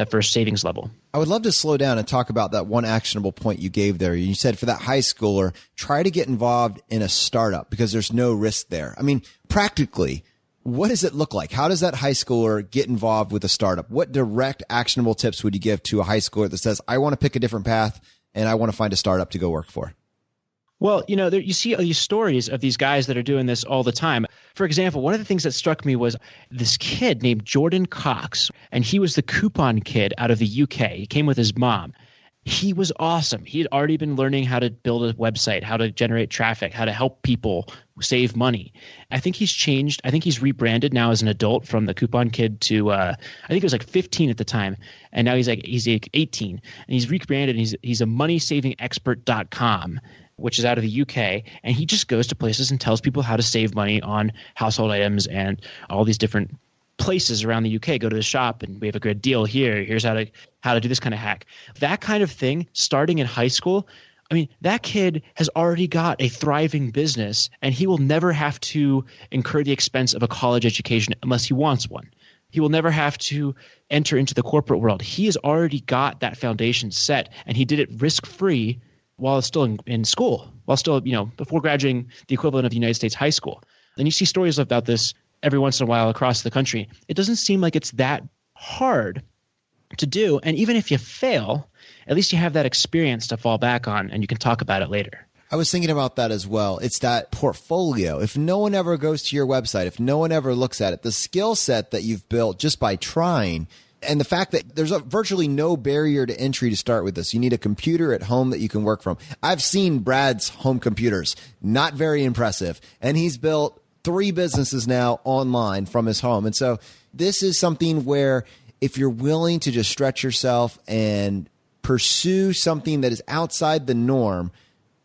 first savings level. I would love to slow down and talk about that one actionable point you gave there. You said for that high schooler, try to get involved in a startup because there's no risk there. I mean, practically, what does it look like? How does that high schooler get involved with a startup? What direct actionable tips would you give to a high schooler that says, I want to pick a different path and I want to find a startup to go work for? Well, you see these stories of these guys that are doing this all the time. For example, one of the things that struck me was this kid named Jordan Cox, and he was the coupon kid out of the UK. He came with his mom. He was awesome. He had already been learning how to build a website, how to generate traffic, how to help people save money. I think he's changed. I think he's rebranded now as an adult from the coupon kid to I think it was like 15 at the time, and now he's like 18, and he's rebranded. And he's a moneysavingexpert.com, which is out of the UK, and he just goes to places and tells people how to save money on household items and all these different places around the UK. Go to the shop and we have a good deal here. Here's how to do this kind of hack. That kind of thing, starting in high school, I mean, that kid has already got a thriving business, and he will never have to incur the expense of a college education unless he wants one. He will never have to enter into the corporate world. He has already got that foundation set, and he did it risk-free while still in school, while still, before graduating the equivalent of the United States high school. And you see stories about this every once in a while across the country. It doesn't seem like it's that hard to do. And even if you fail, at least you have that experience to fall back on, and you can talk about it later. I was thinking about that as well. It's that portfolio. If no one ever goes to your website, if no one ever looks at it, the skill set that you've built just by trying, and the fact that there's virtually no barrier to entry to start with this. You need a computer at home that you can work from. I've seen Brad's home computers, not very impressive. And he's built 3 businesses now online from his home. And so this is something where if you're willing to just stretch yourself and pursue something that is outside the norm,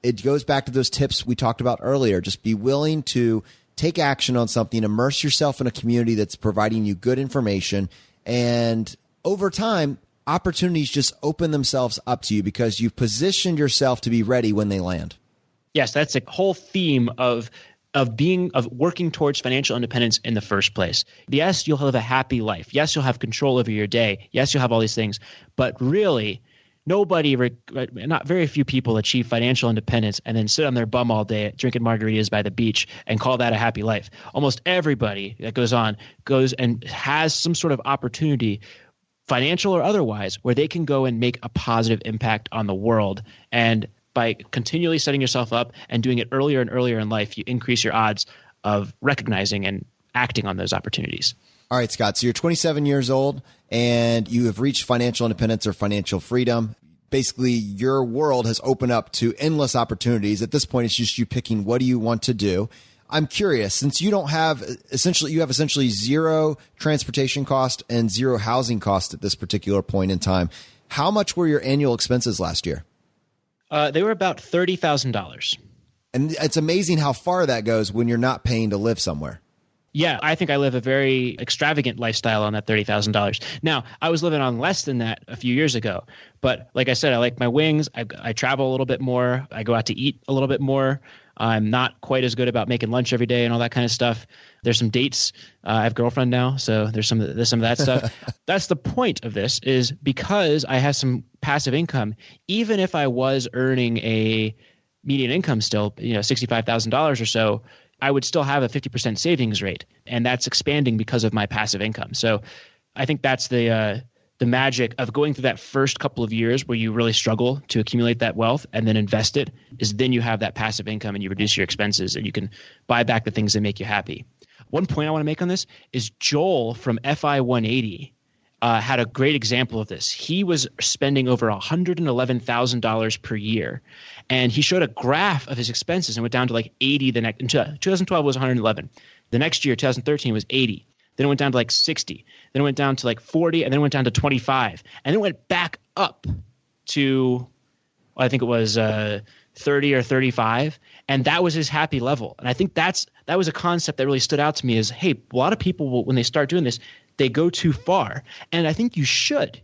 it goes back to those tips we talked about earlier. Just be willing to take action on something, immerse yourself in a community that's providing you good information. And over time, opportunities just open themselves up to you because you've positioned yourself to be ready when they land. Yes, that's a whole theme of working towards financial independence in the first place. Yes, you'll have a happy life. Yes, you'll have control over your day. Yes, you'll have all these things. But really, not very few people achieve financial independence and then sit on their bum all day drinking margaritas by the beach and call that a happy life. Almost everybody that goes and has some sort of opportunity, financial or otherwise, where they can go and make a positive impact on the world. And by continually setting yourself up and doing it earlier and earlier in life, you increase your odds of recognizing and acting on those opportunities. All right, Scott. So you're 27 years old and you have reached financial independence or financial freedom. Basically, your world has opened up to endless opportunities. At this point, it's just you picking what do you want to do. I'm curious, since you have essentially zero transportation cost and zero housing cost at this particular point in time, how much were your annual expenses last year? They were about $30,000. And it's amazing how far that goes when you're not paying to live somewhere. Yeah, I think I live a very extravagant lifestyle on that $30,000. Now, I was living on less than that a few years ago. But like I said, I like my wings. I travel a little bit more. I go out to eat a little bit more. I'm not quite as good about making lunch every day and all that kind of stuff. There's some dates. I have a girlfriend now, so there's some of that stuff. That's the point of this, is because I have some passive income, even if I was earning a median income still, $65,000 or so, I would still have a 50% savings rate, and that's expanding because of my passive income. So I think that's the magic of going through that first couple of years where you really struggle to accumulate that wealth and then invest it, is then you have that passive income and you reduce your expenses and you can buy back the things that make you happy. One point I want to make on this is Joel from FI 180 had a great example of this. He was spending over $111,000 per year, and he showed a graph of his expenses and went down to like 80. In 2012 was 111. The next year, 2013, was 80. Then it went down to like 60. Then it went down to like 40, and then it went down to 25, and then it went back up to, I think it was 30 or 35. And that was his happy level. And I think that was a concept that really stood out to me is, hey, a lot of people, when they start doing this, they go too far. And I think you should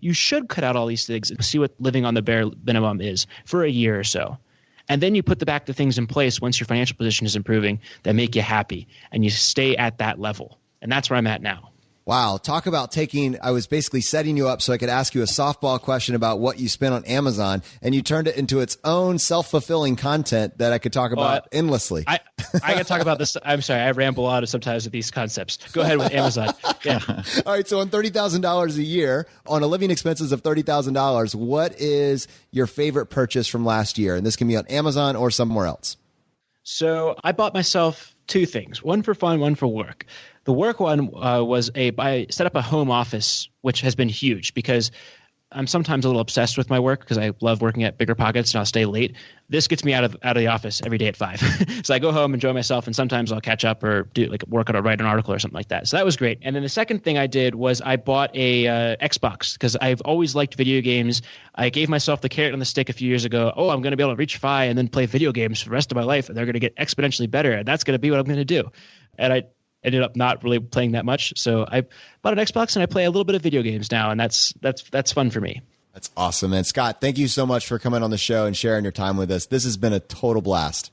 cut out all these things and see what living on the bare minimum is for a year or so. And then you put the things in place once your financial position is improving that make you happy, and you stay at that level. And that's where I'm at now. Wow. Talk about I was basically setting you up so I could ask you a softball question about what you spent on Amazon, and you turned it into its own self-fulfilling content that I could talk about endlessly. I can talk about this. I'm sorry. I ramble on sometimes with these concepts. Go ahead with Amazon. Yeah. All right. So on $30,000 a year, on a living expenses of $30,000, what is your favorite purchase from last year? And this can be on Amazon or somewhere else. So I bought myself two things, one for fun, one for work. The work one was I set up a home office, which has been huge because I'm sometimes a little obsessed with my work because I love working at Bigger Pockets and I'll stay late. This gets me out of the office every day at 5. So I go home, enjoy myself, and sometimes I'll catch up or write an article or something like that. So that was great. And then the second thing I did was I bought a Xbox because I've always liked video games. I gave myself the carrot and the stick a few years ago. Oh, I'm going to be able to reach 5 and then play video games for the rest of my life, and they're going to get exponentially better, and that's going to be what I'm going to do. And I ended up not really playing that much. So I bought an Xbox and I play a little bit of video games now, and that's fun for me. That's awesome, man. Scott, thank you so much for coming on the show and sharing your time with us. This has been a total blast.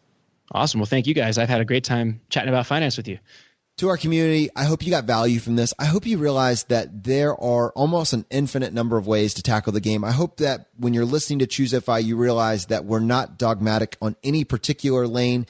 Awesome. Well, thank you guys. I've had a great time chatting about finance with you. To our community, I hope you got value from this. I hope you realize that there are almost an infinite number of ways to tackle the game. I hope that when you're listening to Choose FI, you realize that we're not dogmatic on any particular lane,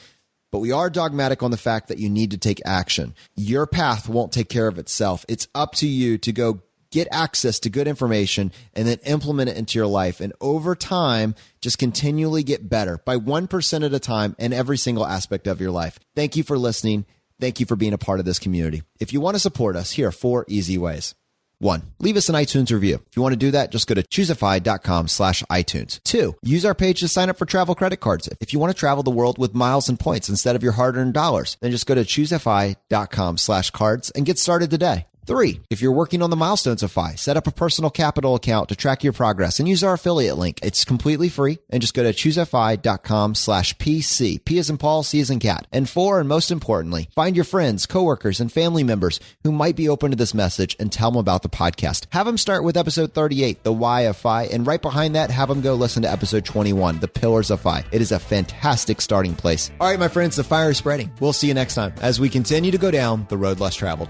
but we are dogmatic on the fact that you need to take action. Your path won't take care of itself. It's up to you to go get access to good information and then implement it into your life. And over time, just continually get better by 1% at a time in every single aspect of your life. Thank you for listening. Thank you for being a part of this community. If you want to support us, here are 4 easy ways. 1, leave us an iTunes review. If you want to do that, just go to choosefi.com/iTunes. 2, use our page to sign up for travel credit cards. If you want to travel the world with miles and points instead of your hard-earned dollars, then just go to choosefi.com/cards and get started today. 3, if you're working on the milestones of FI, set up a personal capital account to track your progress and use our affiliate link. It's completely free, and just go to choosefi.com/PC. P as in Paul, C as in cat. And 4, and most importantly, find your friends, coworkers, and family members who might be open to this message and tell them about the podcast. Have them start with episode 38, The Why of FI, and right behind that, have them go listen to episode 21, The Pillars of FI. It is a fantastic starting place. All right, my friends, the fire is spreading. We'll see you next time as we continue to go down the road less traveled.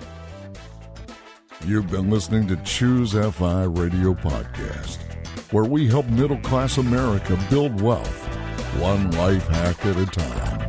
You've been listening to Choose FI Radio Podcast, where we help middle-class America build wealth, one life hack at a time.